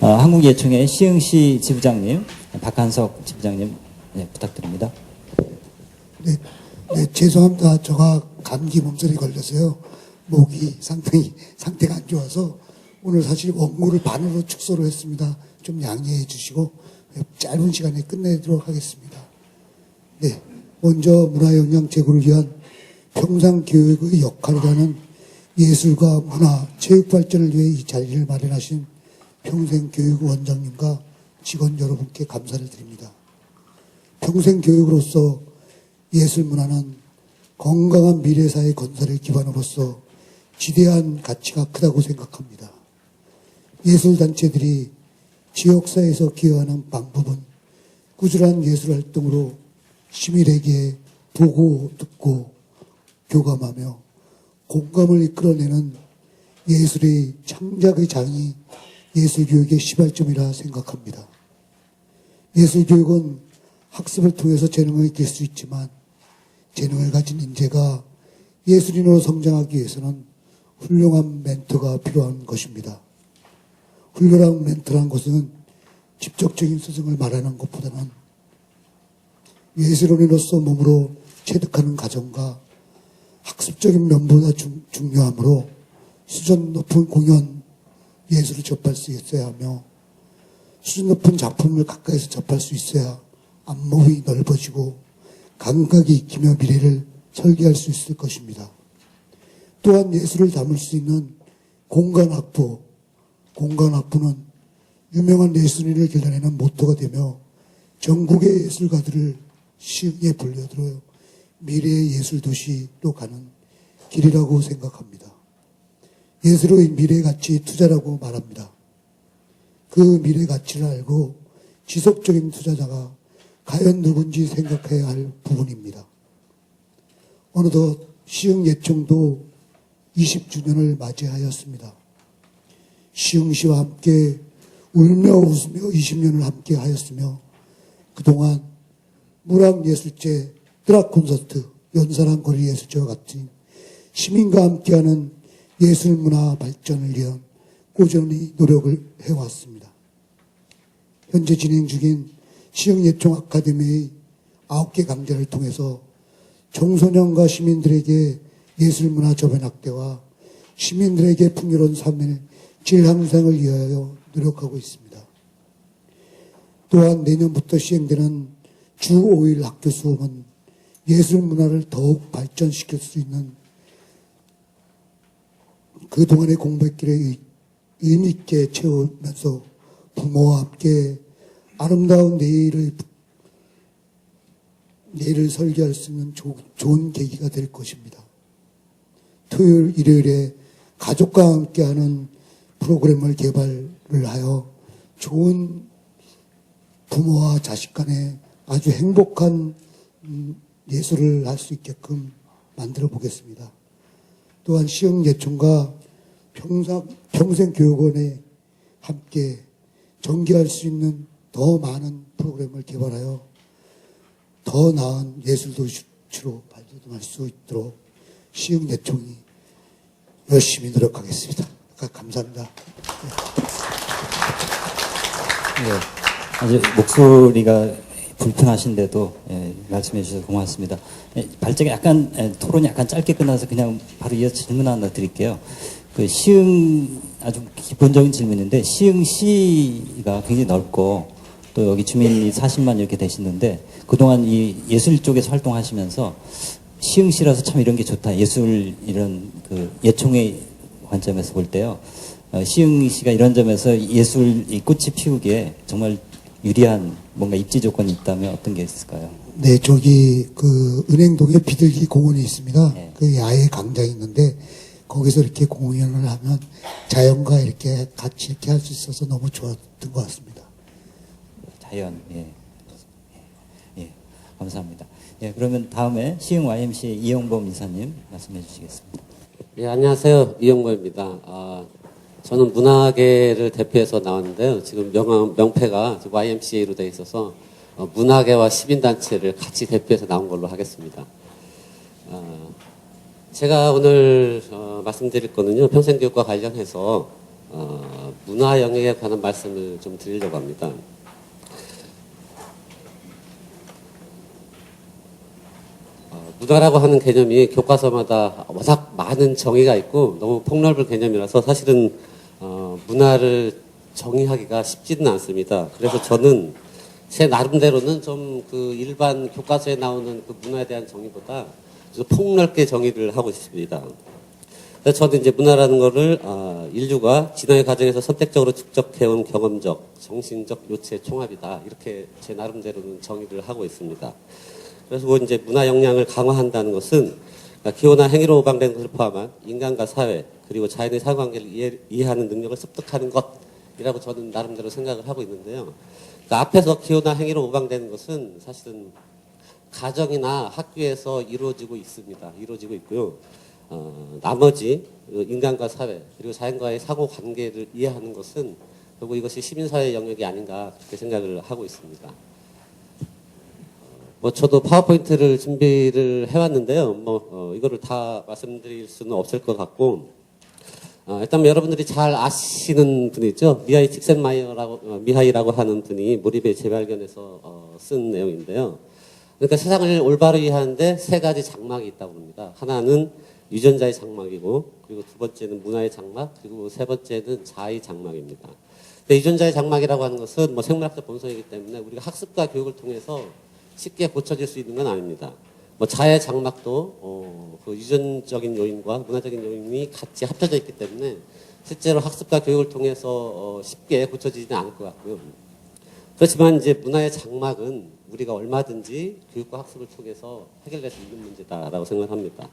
한국예총회 시흥시 지부장님, 박한석 지부장님, 네, 부탁드립니다. 네, 죄송합니다. 제가 감기 몸살이 걸려서요. 목이 상당히 상태가 안 좋아서 오늘 사실 원고를 반으로 축소를 했습니다. 좀 양해해 주시고 짧은 시간에 끝내도록 하겠습니다. 네, 먼저 문화영양 제고를 위한 평상교육의 역할이라는 예술과 문화, 체육 발전을 위해 이 자리를 마련하신 평생교육원장님과 직원 여러분께 감사를 드립니다. 평생교육으로서 예술 문화는 건강한 미래사회 건설의 기반으로서 지대한 가치가 크다고 생각합니다. 예술단체들이 지역사회에서 기여하는 방법은 꾸준한 예술활동으로 시민에게 보고 듣고 교감하며 공감을 이끌어내는 예술의 창작의 장이 예술교육의 시발점이라 생각합니다. 예술교육은 학습을 통해서 재능을 익힐 수 있지만 재능을 가진 인재가 예술인으로 성장하기 위해서는 훌륭한 멘토가 필요한 것입니다. 훌륭한 멘토란 것은 직접적인 스승을 말하는 것보다는 예술인으로서 몸으로 체득하는 과정과 학습적인 면보다 중요하므로 수준 높은 공연 예술을 접할 수 있어야 하며 수준 높은 작품을 가까이서 접할 수 있어야 안목이 넓어지고 감각이 익히며 미래를 설계할 수 있을 것입니다. 또한 예술을 담을 수 있는 공간확보는 유명한 예술인을 길러내는 모토가 되며 전국의 예술가들을 시흥에 불러들어 미래의 예술도시로 가는 길이라고 생각합니다. 예술의 미래 가치 투자라고 말합니다. 그 미래 가치를 알고 지속적인 투자자가 과연 누군지 생각해야 할 부분입니다. 어느덧 시흥예총도 20주년을 맞이하였습니다. 시흥시와 함께 울며 웃으며 20년을 함께 하였으며 그동안 문학예술제, 드락콘서트, 연사랑 거리예술제와 같은 시민과 함께하는 예술문화 발전을 위한 꾸준히 노력을 해왔습니다. 현재 진행 중인 시흥예총 아카데미의 9개 강좌를 통해서 청소년과 시민들에게 예술문화 저변 확대와 시민들에게 풍요로운 삶의 질 향상을 위하여 노력하고 있습니다. 또한 내년부터 시행되는 주 5일 학교 수업은 예술문화를 더욱 발전시킬 수 있는 그동안의 공부했기를 의미있게 채우면서 부모와 함께 아름다운 내일을 설계할 수 있는 좋은 계기가 될 것입니다. 토요일, 일요일에 가족과 함께하는 프로그램을 개발을 하여 좋은 부모와 자식 간에 아주 행복한 예술을 할 수 있게끔 만들어 보겠습니다. 또한 시흥예총과 평생교육원에 함께 전개할 수 있는 더 많은 프로그램을 개발하여 더 나은 예술도시로 발전할 수 있도록 시흥예총이 열심히 노력하겠습니다. 감사합니다. 네, 아주 목소리가 불편하신데도 말씀해 주셔서 고맙습니다. 발제가 약간 토론이 약간 짧게 끝나서 그냥 바로 이어서 질문 하나 드릴게요. 그 시흥 아주 기본적인 질문인데 시흥시가 굉장히 넓고 또 여기 주민이 40만 이렇게 되시는데 그동안 이 예술 쪽에서 활동하시면서 시흥시라서 참 이런 게 좋다. 예술 이런 그 예총의 관점에서 볼 때요. 시흥시가 이런 점에서 예술 이 꽃이 피우기에 정말 유리한 뭔가 입지 조건이 있다면 어떤 게 있을까요? 네, 저기 그 은행동에 비둘기 공원이 있습니다. 네. 그 야외 광장이 있는데 거기서 이렇게 공연을 하면 자연과 이렇게 같이 이렇게 할 수 있어서 너무 좋았던 것 같습니다. 자연, 예. 예, 감사합니다. 예, 그러면 다음에 시흥 YMCA 이용범 이사님 말씀해 주시겠습니다. 예, 안녕하세요. 이용범입니다. 저는 문화계를 대표해서 나왔는데요. 지금 명패가 YMCA로 되어 있어서 문화계와 시민단체를 같이 대표해서 나온 걸로 하겠습니다. 제가 오늘 말씀드릴 거는요. 평생교육과 관련해서 문화 영역에 관한 말씀을 좀 드리려고 합니다. 문화라고 하는 개념이 교과서마다 워낙 많은 정의가 있고 너무 폭넓은 개념이라서 사실은 문화를 정의하기가 쉽지는 않습니다. 그래서 저는 제 나름대로는 좀 그 일반 교과서에 나오는 그 문화에 대한 정의보다 좀 폭넓게 정의를 하고 있습니다. 그래서 저는 이제 문화라는 거를 인류가 진화의 과정에서 선택적으로 축적해온 경험적, 정신적 요체의 총합이다. 이렇게 제 나름대로는 정의를 하고 있습니다. 그래서 뭐 이제 문화 역량을 강화한다는 것은 기호나 행위로 모방되는 것을 포함한 인간과 사회 그리고 자연의 사회관계를 이해하는 능력을 습득하는 것이라고 저는 나름대로 생각을 하고 있는데요. 그러니까 앞에서 기호나 행위로 모방되는 것은 사실은 가정이나 학교에서 이루어지고 있습니다. 이루어지고 있고요. 나머지 인간과 사회 그리고 자연과의 사고 관계를 이해하는 것은 결국 이것이 시민사회 영역이 아닌가 그렇게 생각을 하고 있습니다. 뭐 저도 파워포인트를 준비를 해왔는데요. 이거를 다 말씀드릴 수는 없을 것 같고 일단 여러분들이 잘 아시는 분이죠. 미하이 미하이라고 하는 분이 몰입의 재발견에서 쓴 내용인데요. 그러니까 세상을 올바로 이해하는데 세 가지 장막이 있다고 합니다. 하나는 유전자의 장막이고, 그리고 두 번째는 문화의 장막, 그리고 세 번째는 자아의 장막입니다. 근데 유전자의 장막이라고 하는 것은 뭐 생물학적 본성이기 때문에 우리가 학습과 교육을 통해서 쉽게 고쳐질 수 있는 건 아닙니다. 뭐 자아의 장막도 그 유전적인 요인과 문화적인 요인이 같이 합쳐져 있기 때문에 실제로 학습과 교육을 통해서 쉽게 고쳐지지는 않을 것 같고요. 그렇지만 이제 문화의 장막은 우리가 얼마든지 교육과 학습을 통해서 해결될 수 있는 문제다라고 생각합니다.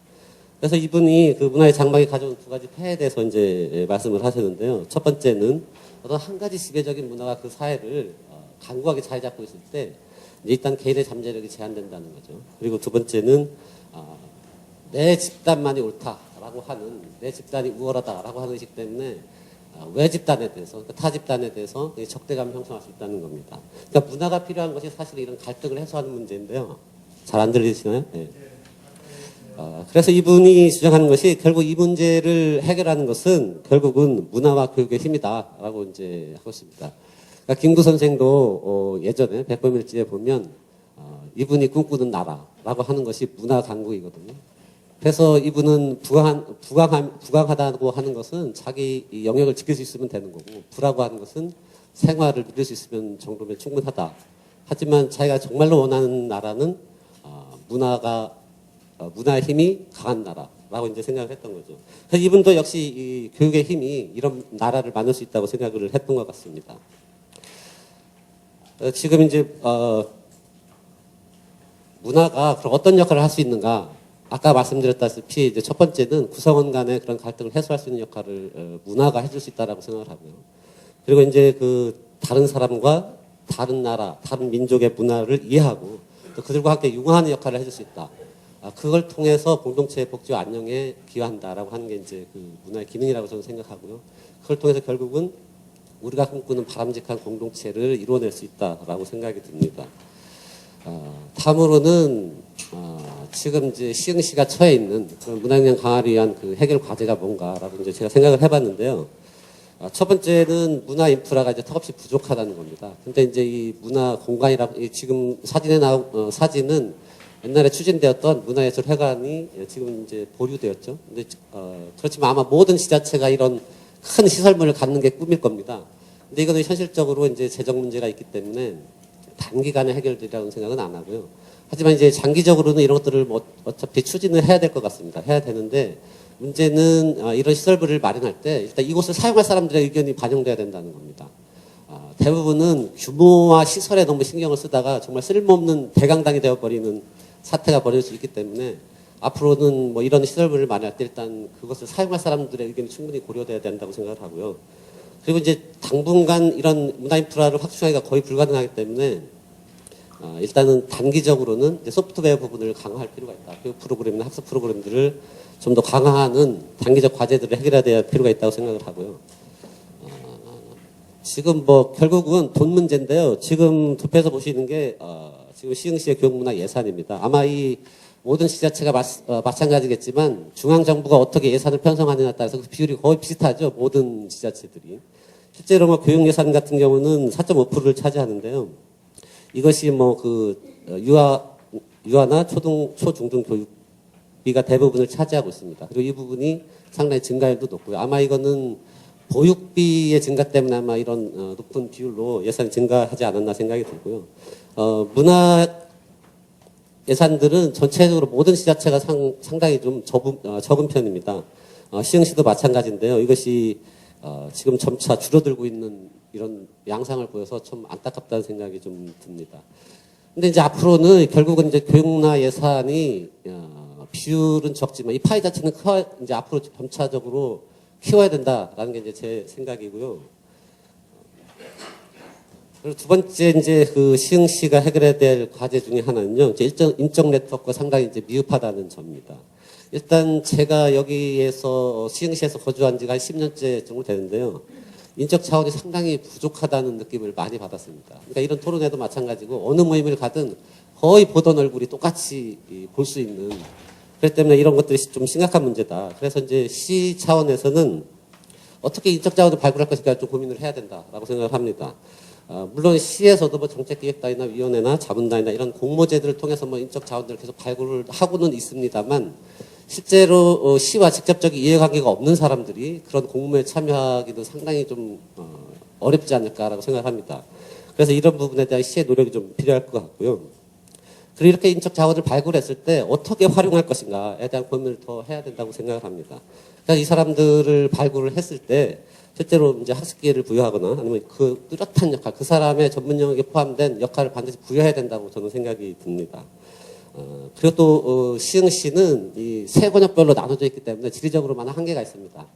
그래서 이분이 그 문화의 장막이 가져온 두 가지 폐해에 대해서 이제 말씀을 하셨는데요. 첫 번째는 어떤 한 가지 지배적인 문화가 그 사회를 강구하게 자리 잡고 있을 때 일단 개인의 잠재력이 제한된다는 거죠. 그리고 두 번째는 내 집단만이 옳다라고 하는, 내 집단이 우월하다라고 하는 의식 때문에 외 집단에 대해서, 그러니까 타 집단에 대해서 적대감을 형성할 수 있다는 겁니다. 그러니까 문화가 필요한 것이 사실 이런 갈등을 해소하는 문제인데요. 잘 안 들리시나요? 네. 그래서 이분이 주장하는 것이 결국 이 문제를 해결하는 것은 결국은 문화와 교육의 힘이다라고 이제 하고 있습니다. 그러니까 김구 선생도 예전에 백범일지에 보면 이분이 꿈꾸는 나라라고 하는 것이 문화 강국이거든요. 그래서 이분은 부강하다고 하는 것은 자기 영역을 지킬 수 있으면 되는 거고, 부라고 하는 것은 생활을 누릴 수 있으면 정도면 충분하다. 하지만 자기가 정말로 원하는 나라는 문화의 힘이 강한 나라라고 이제 생각을 했던 거죠. 그래서 이분도 역시 이 교육의 힘이 이런 나라를 만들 수 있다고 생각을 했던 것 같습니다. 지금 이제 문화가 그럼 어떤 역할을 할 수 있는가? 아까 말씀드렸다시피 이제 첫 번째는 구성원 간의 그런 갈등을 해소할 수 있는 역할을 문화가 해줄 수 있다라고 생각을 하고요. 그리고 이제 그 다른 사람과 다른 나라, 다른 민족의 문화를 이해하고 또 그들과 함께 융화하는 역할을 해줄 수 있다. 그걸 통해서 공동체의 복지와 안녕에 기여한다라고 하는 게 이제 그 문화의 기능이라고 저는 생각하고요. 그걸 통해서 결국은 우리가 꿈꾸는 바람직한 공동체를 이루어낼 수 있다라고 생각이 듭니다. 다음으로는 지금 이제 시흥시가 처해 있는 문화역량 강화를 위한 그 해결 과제가 뭔가라고 이제 제가 생각을 해봤는데요. 첫 번째는 문화 인프라가 이제 턱없이 부족하다는 겁니다. 근데 이제 이 문화 공간이라고 지금 사진에 나온 사진은 옛날에 추진되었던 문화예술회관이 지금 이제 보류되었죠. 근데 그렇지만 아마 모든 지자체가 이런 큰 시설물을 갖는 게 꿈일 겁니다. 근데 이거는 현실적으로 이제 재정 문제가 있기 때문에 단기간에 해결되리라는 생각은 안 하고요. 하지만 이제 장기적으로는 이런 것들을 뭐 어차피 추진을 해야 될 것 같습니다. 해야 되는데 문제는 이런 시설물을 마련할 때 일단 이곳을 사용할 사람들의 의견이 반영돼야 된다는 겁니다. 대부분은 규모와 시설에 너무 신경을 쓰다가 정말 쓸모없는 대강당이 되어버리는 사태가 벌어질 수 있기 때문에 앞으로는 뭐 이런 시설물을 마련할 때 일단 그것을 사용할 사람들의 의견이 충분히 고려돼야 된다고 생각을 하고요. 그리고 이제 당분간 이런 문화 인프라를 확충하기가 거의 불가능하기 때문에 일단은 단기적으로는 이제 소프트웨어 부분을 강화할 필요가 있다. 교육 프로그램이나 학습 프로그램들을 좀 더 강화하는 단기적 과제들을 해결해야 될 필요가 있다고 생각을 하고요. 지금 뭐 결국은 돈 문제인데요. 지금 도표에서 보시는 게 지금 시흥시의 교육문화 예산입니다. 아마 이 모든 지자체가 마찬가지겠지만 중앙정부가 어떻게 예산을 편성하느냐에 따라서 그 비율이 거의 비슷하죠. 모든 지자체들이. 실제로 뭐 교육 예산 같은 경우는 4.5%를 차지하는데요. 이것이 뭐 그 유아나 초중등 교육비가 대부분을 차지하고 있습니다. 그리고 이 부분이 상당히 증가율도 높고요. 아마 이거는 보육비의 증가 때문에 아마 이런 높은 비율로 예산이 증가하지 않았나 생각이 들고요. 문화 예산들은 전체적으로 모든 시자체가 상당히 좀 적은 편입니다. 시흥시도 마찬가지인데요. 이것이 지금 점차 줄어들고 있는 이런 양상을 보여서 좀 안타깝다는 생각이 좀 듭니다. 근데 이제 앞으로는 결국은 이제 교육문화 예산이 비율은 적지만 이 파이 자체는 이제 앞으로 점차적으로 키워야 된다라는 게 이제 제 생각이고요. 그리고 두 번째 이제 그 시흥시가 해결해야 될 과제 중에 하나는요. 이제 인적 네트워크가 상당히 이제 미흡하다는 점입니다. 일단 제가 여기에서 시흥시에서 거주한 지가 한 10년째 정도 되는데요. 인적 자원이 상당히 부족하다는 느낌을 많이 받았습니다. 그러니까 이런 토론회도 마찬가지고 어느 모임을 가든 거의 보던 얼굴이 똑같이 볼 수 있는 그렇기 때문에 이런 것들이 좀 심각한 문제다. 그래서 이제 시 차원에서는 어떻게 인적 자원을 발굴할 것인가 좀 고민을 해야 된다라고 생각을 합니다. 물론 시에서도 뭐 정책기획단이나 위원회나 자문단이나 이런 공모제들을 통해서 뭐 인적 자원들을 계속 발굴을 하고는 있습니다만 실제로 시와 직접적인 이해관계가 없는 사람들이 그런 공모에 참여하기도 상당히 좀 어렵지 않을까라고 생각을 합니다. 그래서 이런 부분에 대한 시의 노력이 좀 필요할 것 같고요. 그리고 이렇게 인적 자원을 발굴했을 때 어떻게 활용할 것인가에 대한 고민을 더 해야 된다고 생각을 합니다. 그래서 이 사람들을 발굴을 했을 때 실제로 이제 학습 기회를 부여하거나 아니면 그 뚜렷한 역할, 그 사람의 전문 영역에 포함된 역할을 반드시 부여해야 된다고 저는 생각이 듭니다. 그리고 또 시흥시는 이 세 권역별로 나눠져 있기 때문에 지리적으로만 한계가 있습니다.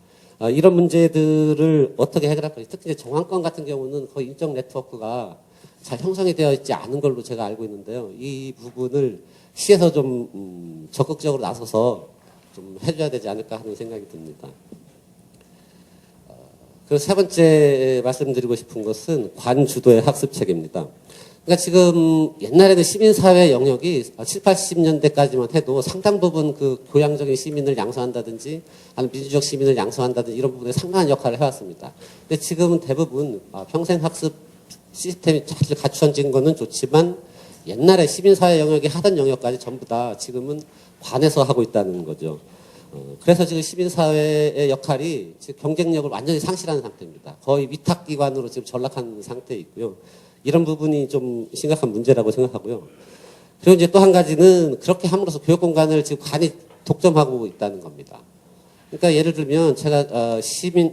이런 문제들을 어떻게 해결할 것인지 특히 이제 정황권 같은 경우는 거의 인적 네트워크가 잘 형성이 되어 있지 않은 걸로 제가 알고 있는데요. 이 부분을 시에서 좀 적극적으로 나서서 좀 해줘야 되지 않을까 하는 생각이 듭니다. 그리고 세 번째 말씀드리고 싶은 것은 관주도의 학습체계입니다. 그러니까 지금 옛날에는 시민사회 영역이 7, 80년대까지만 해도 상당 부분 그 교양적인 시민을 양성한다든지 아니면 민주적 시민을 양성한다든지 이런 부분에 상당한 역할을 해왔습니다. 근데 지금은 대부분 평생학습 시스템이 잘 갖추어진 거는 좋지만 옛날에 시민사회 영역이 하던 영역까지 전부 다 지금은 관에서 하고 있다는 거죠. 그래서 지금 시민사회의 역할이 지금 경쟁력을 완전히 상실하는 상태입니다. 거의 위탁기관으로 지금 전락한 상태에 있고요. 이런 부분이 좀 심각한 문제라고 생각하고요. 그리고 이제 또 한 가지는 그렇게 함으로써 교육 공간을 지금 관이 독점하고 있다는 겁니다. 그러니까 예를 들면 제가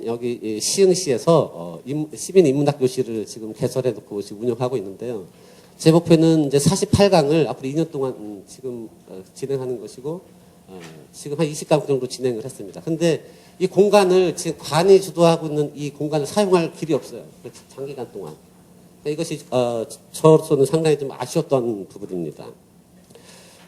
여기 시흥시에서 시민 인문학 교실을 지금 개설해 놓고 지금 운영하고 있는데요. 제 목표는 이제 48강을 앞으로 2년 동안 지금 진행하는 것이고 지금 한 20강 정도 진행을 했습니다. 근데 이 공간을 지금 관이 주도하고 있는 이 공간을 사용할 길이 없어요. 장기간 동안. 이것이 저로서는 상당히 좀 아쉬웠던 부분입니다.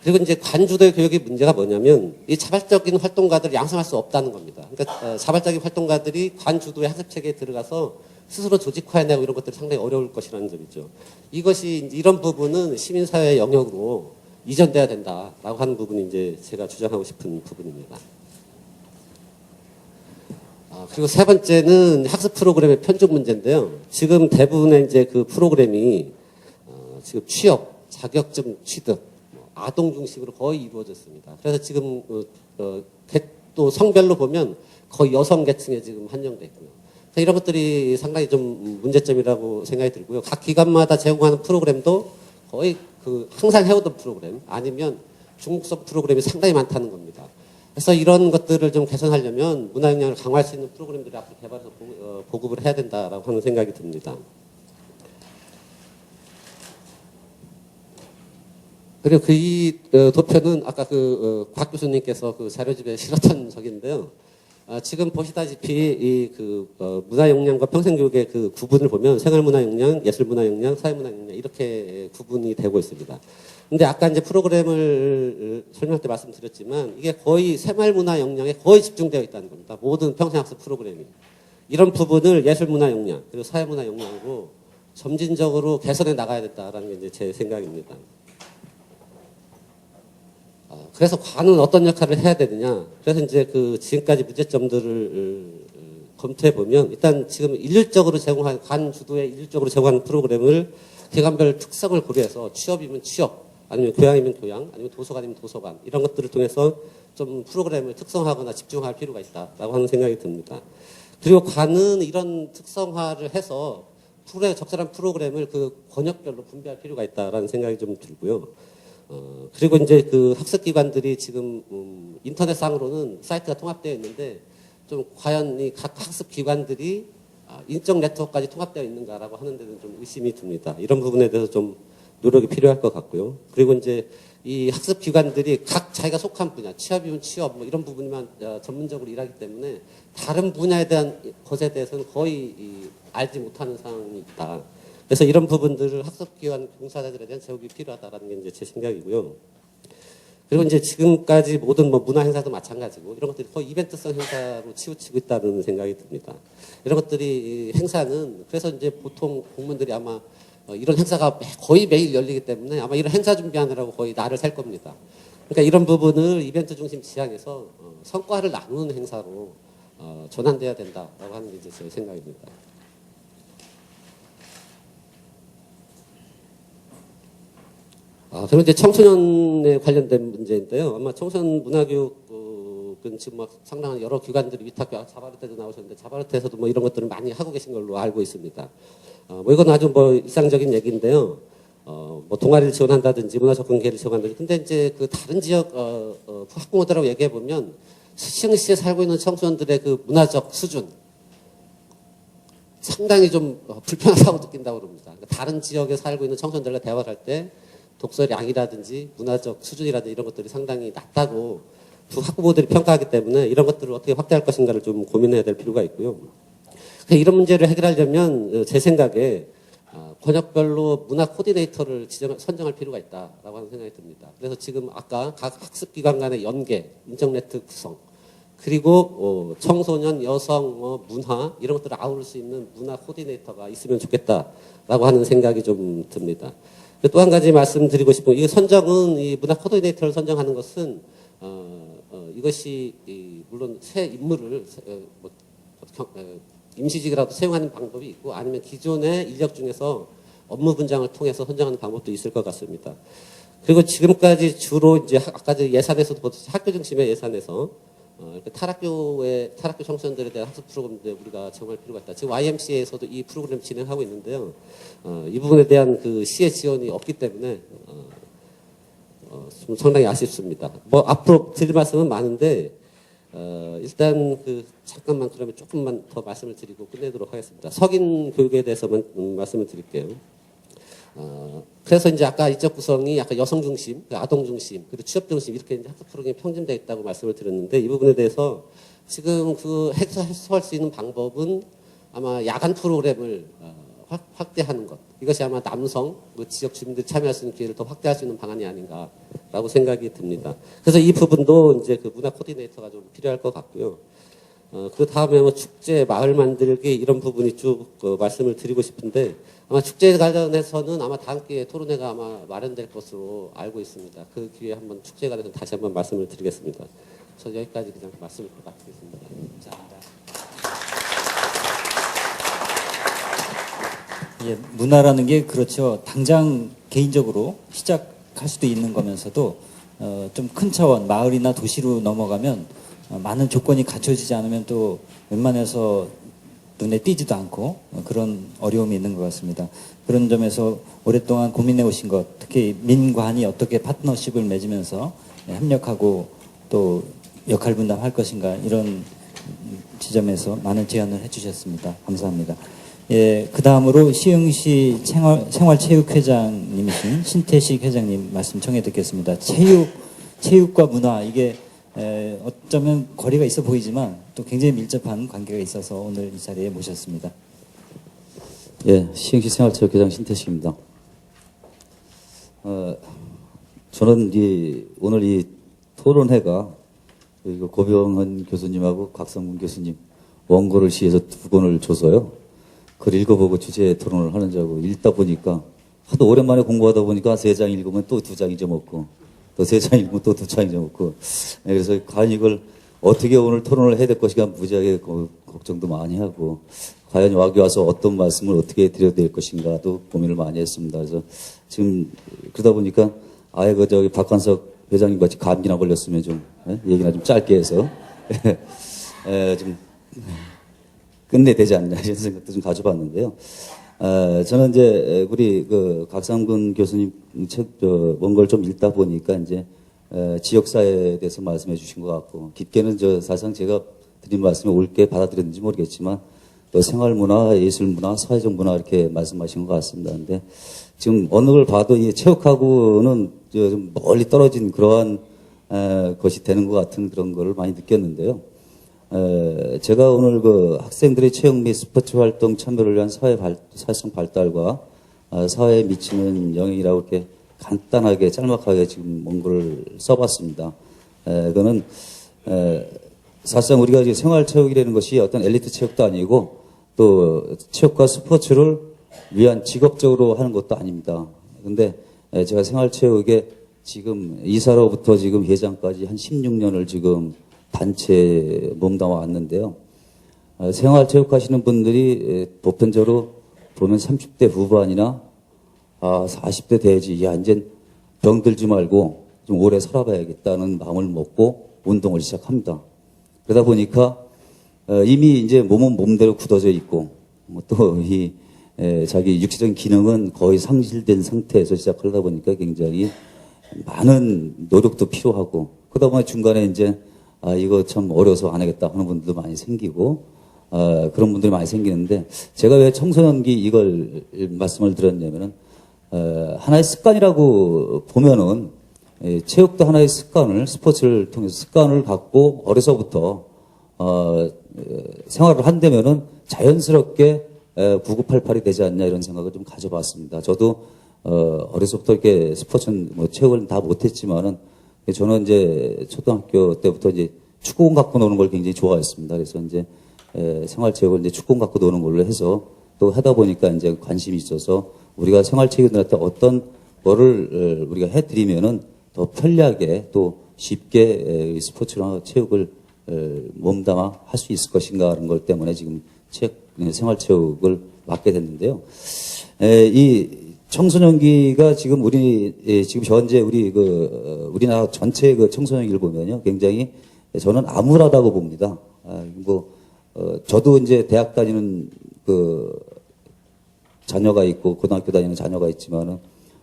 그리고 이제 관주도의 교육의 문제가 뭐냐면 이 자발적인 활동가들을 양성할 수 없다는 겁니다. 그러니까 자발적인 활동가들이 관주도의 학습체계에 들어가서 스스로 조직화해내고 이런 것들이 상당히 어려울 것이라는 점이죠. 이것이 이런 부분은 시민사회 영역으로 이전돼야 된다라고 하는 부분이 이제 제가 주장하고 싶은 부분입니다. 그리고 세 번째는 학습 프로그램의 편중 문제인데요. 지금 대부분의 이제 그 프로그램이 지금 취업, 자격증 취득, 아동 중심으로 거의 이루어졌습니다. 그래서 지금 또 성별로 보면 거의 여성 계층에 지금 한정돼 있고요. 이런 것들이 상당히 좀 문제점이라고 생각이 들고요. 각 기관마다 제공하는 프로그램도 거의 그 항상 해오던 프로그램 아니면 중국성 프로그램이 상당히 많다는 겁니다. 그래서 이런 것들을 좀 개선하려면 문화 역량을 강화할 수 있는 프로그램들을 앞으로 개발해서 보급을 해야 된다라고 하는 생각이 듭니다. 그리고 이 도표는 아까 곽 교수님께서 그 자료집에 실었던 적인데요. 지금 보시다시피 문화 역량과 평생교육의 그 구분을 보면 생활문화 역량, 예술문화 역량, 사회문화 역량 이렇게 구분이 되고 있습니다. 근데 아까 이제 프로그램을 설명할 때 말씀드렸지만 이게 거의 생활문화 역량에 거의 집중되어 있다는 겁니다. 모든 평생학습 프로그램이. 이런 부분을 예술문화 역량, 그리고 사회문화 역량으로 점진적으로 개선해 나가야 된다라는 게 이제 제 생각입니다. 그래서 관은 어떤 역할을 해야 되느냐. 그래서 이제 지금까지 문제점들을 검토해 보면 일단 지금 일률적으로 제공한 관 주도에 일률적으로 제공하는 프로그램을 기관별 특성을 고려해서 취업이면 취업, 아니면 교양이면 교양, 아니면 도서관이면 도서관 이런 것들을 통해서 좀 프로그램을 특성화하거나 집중할 필요가 있다라고 하는 생각이 듭니다. 그리고 관은 이런 특성화를 해서 적절한 프로그램을 그 권역별로 분배할 필요가 있다라는 생각이 좀 들고요. 그리고 이제 그 학습기관들이 지금 인터넷상으로는 사이트가 통합되어 있는데 좀 과연 이 각 학습기관들이 인적 네트워크까지 통합되어 있는가라고 하는 데는 좀 의심이 듭니다. 이런 부분에 대해서 좀 노력이 필요할 것 같고요. 그리고 이제 이 학습기관들이 각 자기가 속한 분야, 취업이면 취업, 뭐 이런 부분만 전문적으로 일하기 때문에 다른 분야에 대한 것에 대해서는 거의 알지 못하는 상황이 있다. 그래서 이런 부분들을 학습기관 종사자들에 대한 제공이 필요하다라는 게 이제 제 생각이고요. 그리고 이제 지금까지 모든 뭐 문화 행사도 마찬가지고 이런 것들이 거의 이벤트성 행사로 치우치고 있다는 생각이 듭니다. 이런 것들이 행사는 그래서 이제 보통 공무원들이 아마 이런 행사가 거의 매일 열리기 때문에 아마 이런 행사 준비하느라고 거의 날을 셀 겁니다. 그러니까 이런 부분을 이벤트 중심 지향해서 성과를 나누는 행사로 전환돼야 된다라고 하는 게 이제 제 생각입니다. 그리고 이제 청소년에 관련된 문제인데요. 아마 청소년 문화교육은 지금 막 상당한 여러 기관들이 위탁교 자바르테도 나오셨는데 자바르테에서도 뭐 이런 것들을 많이 하고 계신 걸로 알고 있습니다. 뭐 이건 아주 뭐 일상적인 얘기인데요. 뭐 동아리를 지원한다든지 문화접근기회를 지원한다든지 근데 이제 그 다른 지역 학부모들하고 얘기해 보면 시흥시에 살고 있는 청소년들의 그 문화적 수준 상당히 좀 불편하다고 느낀다고 그럽니다. 그러니까 다른 지역에 살고 있는 청소년들과 대화를 할 때 독서량이라든지 문화적 수준이라든지 이런 것들이 상당히 낮다고 두 학부모들이 평가하기 때문에 이런 것들을 어떻게 확대할 것인가를 좀 고민해야 될 필요가 있고요. 이런 문제를 해결하려면 제 생각에 권역별로 문화 코디네이터를 선정할 필요가 있다라고 하는 생각이 듭니다. 그래서 지금 아까 각 학습기관 간의 연계, 인적네트 구성, 그리고 청소년, 여성, 문화 이런 것들을 아우를 수 있는 문화 코디네이터가 있으면 좋겠다라고 하는 생각이 좀 듭니다. 또 한 가지 말씀드리고 싶은 이 선정은 이 문화 코디네이터를 선정하는 것은 이것이 물론 새 인물을 임시직이라도 채용하는 방법이 있고 아니면 기존의 인력 중에서 업무 분장을 통해서 선정하는 방법도 있을 것 같습니다. 그리고 지금까지 주로 이제 아까 예산에서도 학교 중심의 예산에서 탈학교 청소년들에 대한 학습 프로그램들 우리가 제공할 필요가 있다. 지금 YMCA에서도 이 프로그램 진행하고 있는데요. 이 부분에 대한 그 시의 지원이 없기 때문에 좀 상당히 아쉽습니다. 뭐 앞으로 드릴 말씀은 많은데 일단 잠깐만 그러면 조금만 더 말씀을 드리고 끝내도록 하겠습니다. 석인 교육에 대해서만 말씀을 드릴게요. 그래서 이제 아까 인적 구성이 약간 여성 중심, 아동 중심, 그리고 취업 중심 이렇게 이제 학습 프로그램이 편집되어 있다고 말씀을 드렸는데 이 부분에 대해서 지금 해소할 수 있는 방법은 아마 야간 프로그램을 확대하는 것. 이것이 아마 남성 지역 주민들이 참여할 수 있는 기회를 더 확대할 수 있는 방안이 아닌가라고 생각이 듭니다. 그래서 이 부분도 이제 그 문화 코디네이터가 좀 필요할 것 같고요. 그 다음에 뭐 축제, 마을 만들기 이런 부분이 쭉 말씀을 드리고 싶은데 아마 축제 관련해서는 아마 다음 기회에 토론회가 아마 마련될 것으로 알고 있습니다. 그 기회에 한번 축제 관련해서 다시 한번 말씀을 드리겠습니다. 저 여기까지 그냥 말씀을 마치겠습니다. 감사합니다. 예, 문화라는 게 그렇죠. 당장 개인적으로 시작할 수도 있는 거면서도 좀 큰 차원, 마을이나 도시로 넘어가면 많은 조건이 갖춰지지 않으면 또 웬만해서 눈에 띄지도 않고 그런 어려움이 있는 것 같습니다. 그런 점에서 오랫동안 고민해 오신 것, 특히 민관이 어떻게 파트너십을 맺으면서 협력하고 또 역할 분담할 것인가 이런 지점에서 많은 제안을 해주셨습니다. 감사합니다. 예, 그 다음으로 시흥시 생활체육회장님이신 신태식 회장님 말씀 청해 듣겠습니다. 체육과 문화 이게 어쩌면 거리가 있어 보이지만 또 굉장히 밀접한 관계가 있어서 오늘 이 자리에 모셨습니다. 예, 시흥시 생활체육회장 신태식입니다. 저는 오늘 이 토론회가 고병헌 교수님하고 곽성문 교수님 원고를 시에서 2권을 줘서요. 그걸 읽어보고 주제 토론을 하는 자고 읽다 보니까 하도 오랜만에 공부하다 보니까 3장 읽으면 또 2장 잊어먹고 또 3장 읽으면 또 2장 잊어먹고 그래서 과연 이걸 어떻게 오늘 토론을 해야 될 것인가 무지하게 걱정도 많이 하고 과연 여기 와서 어떤 말씀을 어떻게 드려야 될 것인가도 고민을 많이 했습니다. 그래서 지금 그러다 보니까 아예 박한석 회장님 같이 감기나 걸렸으면 좀 얘기나 좀 짧게 해서 좀 끝내야 되지 않나 이런 생각도 좀 가져봤는데요. 저는 이제 우리 그 각상근 교수님 원고를 좀 읽다 보니까 이제 지역사회에 대해서 말씀해 주신 것 같고 깊게는 사실상 제가 드린 말씀에 옳게 받아들였는지 모르겠지만 또 생활문화, 예술문화, 사회적 문화 이렇게 말씀하신 것 같습니다. 근데 지금 어느 걸 봐도 이 체육하고는 좀 멀리 떨어진 그러한 것이 되는 것 같은 그런 거를 많이 느꼈는데요. 제가 오늘 그 학생들의 체육 및 스포츠 활동 참여를 위한 사회성 발달과 사회에 미치는 영향이라고 이렇게 간단하게 짤막하게 지금 원고를 써봤습니다. 그거는 사실상 우리가 이제 생활체육이라는 것이 어떤 엘리트 체육도 아니고 또 체육과 스포츠를 위한 직업적으로 하는 것도 아닙니다. 근데 제가 생활체육에 지금 이사로부터 지금 회장까지 한 16년을 지금 단체에 몸담아 왔는데요. 생활체육 하시는 분들이 보편적으로 보면 30대 후반이나 40대 돼야지 야 이제 병들지 말고 좀 오래 살아봐야겠다는 마음을 먹고 운동을 시작합니다. 그러다 보니까 이미 이제 몸은 몸대로 굳어져 있고 또 이 자기 육체적인 기능은 거의 상실된 상태에서 시작하다 보니까 굉장히 많은 노력도 필요하고 그러다 보니 중간에 이제 이거 참 어려서 안 하겠다 하는 분들도 많이 생기고 그런 분들이 많이 생기는데 제가 왜 청소년기 이걸 말씀을 드렸냐면은 하나의 습관이라고 보면은 체육도 하나의 습관을 스포츠를 통해서 습관을 갖고 어려서부터 생활을 한다면은 자연스럽게 9988이 되지 않냐 이런 생각을 좀 가져봤습니다. 저도 어려서부터 이렇게 스포츠는 뭐 체육을 다 못했지만은 저는 이제 초등학교 때부터 이제 축구공 갖고 노는 걸 굉장히 좋아했습니다. 그래서 이제 생활체육을 이제 축구공 갖고 노는 걸로 해서 또 하다 보니까 이제 관심이 있어서 우리가 생활체육인들한테 어떤 거를 우리가 해드리면은 더 편리하게 또 쉽게 스포츠나 체육을 몸담아 할 수 있을 것인가 하는 걸 때문에 지금 생활체육을 맡게 됐는데요. 이 청소년기가 지금 지금 현재 우리나라 전체 그 청소년기를 보면요. 굉장히 저는 암울하다고 봅니다. 저도 이제 대학 다니는 자녀가 있고 고등학교 다니는 자녀가 있지만은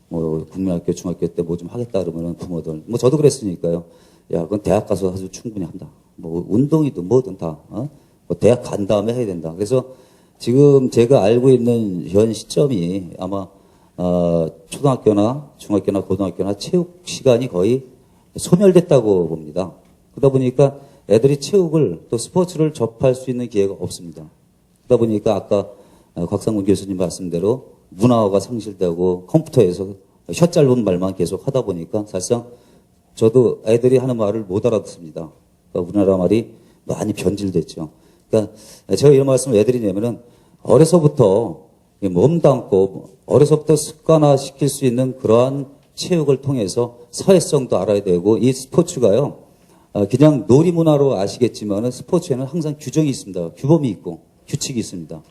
국민학교, 중학교 때 뭐 좀 하겠다 그러면은 부모들 저도 그랬으니까요. 야, 그건 대학 가서 아주 충분히 한다. 운동이든 뭐든 다 대학 간 다음에 해야 된다. 그래서 지금 제가 알고 있는 현 시점이 아마 초등학교나 중학교나 고등학교나 체육 시간이 거의 소멸됐다고 봅니다. 그러다 보니까 애들이 체육을 또 스포츠를 접할 수 있는 기회가 없습니다. 그러다 보니까 아까 곽상문 교수님 말씀대로 문화가 상실되고 컴퓨터에서 혀 짧은 말만 계속 하다 보니까 사실상 저도 애들이 하는 말을 못 알아듣습니다. 그러니까 우리나라 말이 많이 변질됐죠. 그러니까 제가 이런 말씀을 왜 드리냐면은 어려서부터 몸담고 어려서부터 습관화 시킬 수 있는 그러한 체육을 통해서 사회성도 알아야 되고 이 스포츠가요. 그냥 놀이문화로 아시겠지만은 스포츠에는 항상 규정이 있습니다. 규범이 있고 규칙이 있습니다.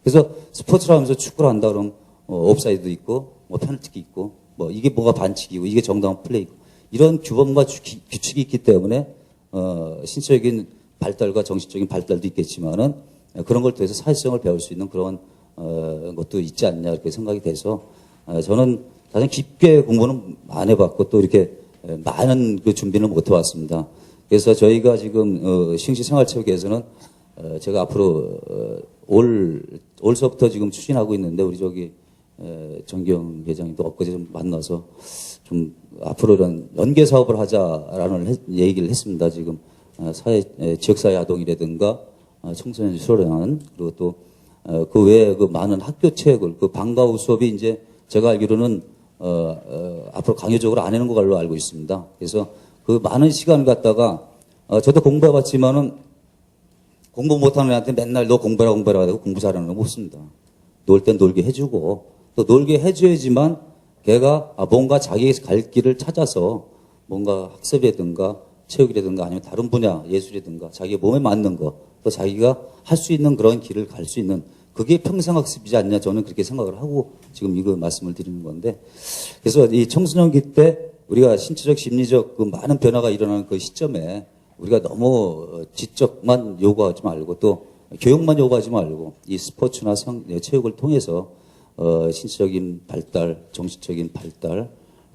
그래서 스포츠를 하면서 축구를 한다 그러면 옵사이드도 있고 페널티킥 있고 이게 뭐가 반칙이고 이게 정당한 플레이고 이런 규범과 규칙이 있기 때문에 신체적인 발달과 정신적인 발달도 있겠지만은 그런 걸 통해서 사회성을 배울 수 있는 그런 것도 있지 않냐 이렇게 생각이 돼서 저는 사실 깊게 공부는 안 해봤고 또 이렇게 많은 그 준비는 못 해왔습니다. 그래서 저희가 지금 싱시생활체육에서는 제가 앞으로 올서부터 지금 추진하고 있는데 우리 정기영 회장님도 엊그제 좀 만나서 좀 앞으로 이런 연계 사업을 하자라는 얘기를 했습니다. 지금 지역사회 아동이라든가 청소년 수련원 그리고 또 그 외에 그 많은 학교 체육을 방과 후 수업이 이제 제가 알기로는 앞으로 강요적으로 안 하는 걸로 알고 있습니다. 그래서 그 많은 시간을 갖다가 저도 공부해봤지만은 공부 못하는 애한테 맨날 너 공부해라 하고 공부 잘하는 거 못 씁니다. 놀 땐 놀게 해주고 또 놀게 해줘야지만 걔가 뭔가 자기 갈 길을 찾아서 뭔가 학습이라든가 체육이라든가 아니면 다른 분야 예술이라든가 자기 몸에 맞는 거 또 자기가 할 수 있는 그런 길을 갈 수 있는 그게 평생학습이지 않냐 저는 그렇게 생각을 하고 지금 이거 말씀을 드리는 건데 그래서 이 청소년기 때 우리가 신체적 심리적 그 많은 변화가 일어나는 그 시점에 우리가 너무 지적만 요구하지 말고 또 교육만 요구하지 말고 이 스포츠나 체육을 통해서 신체적인 발달, 정신적인 발달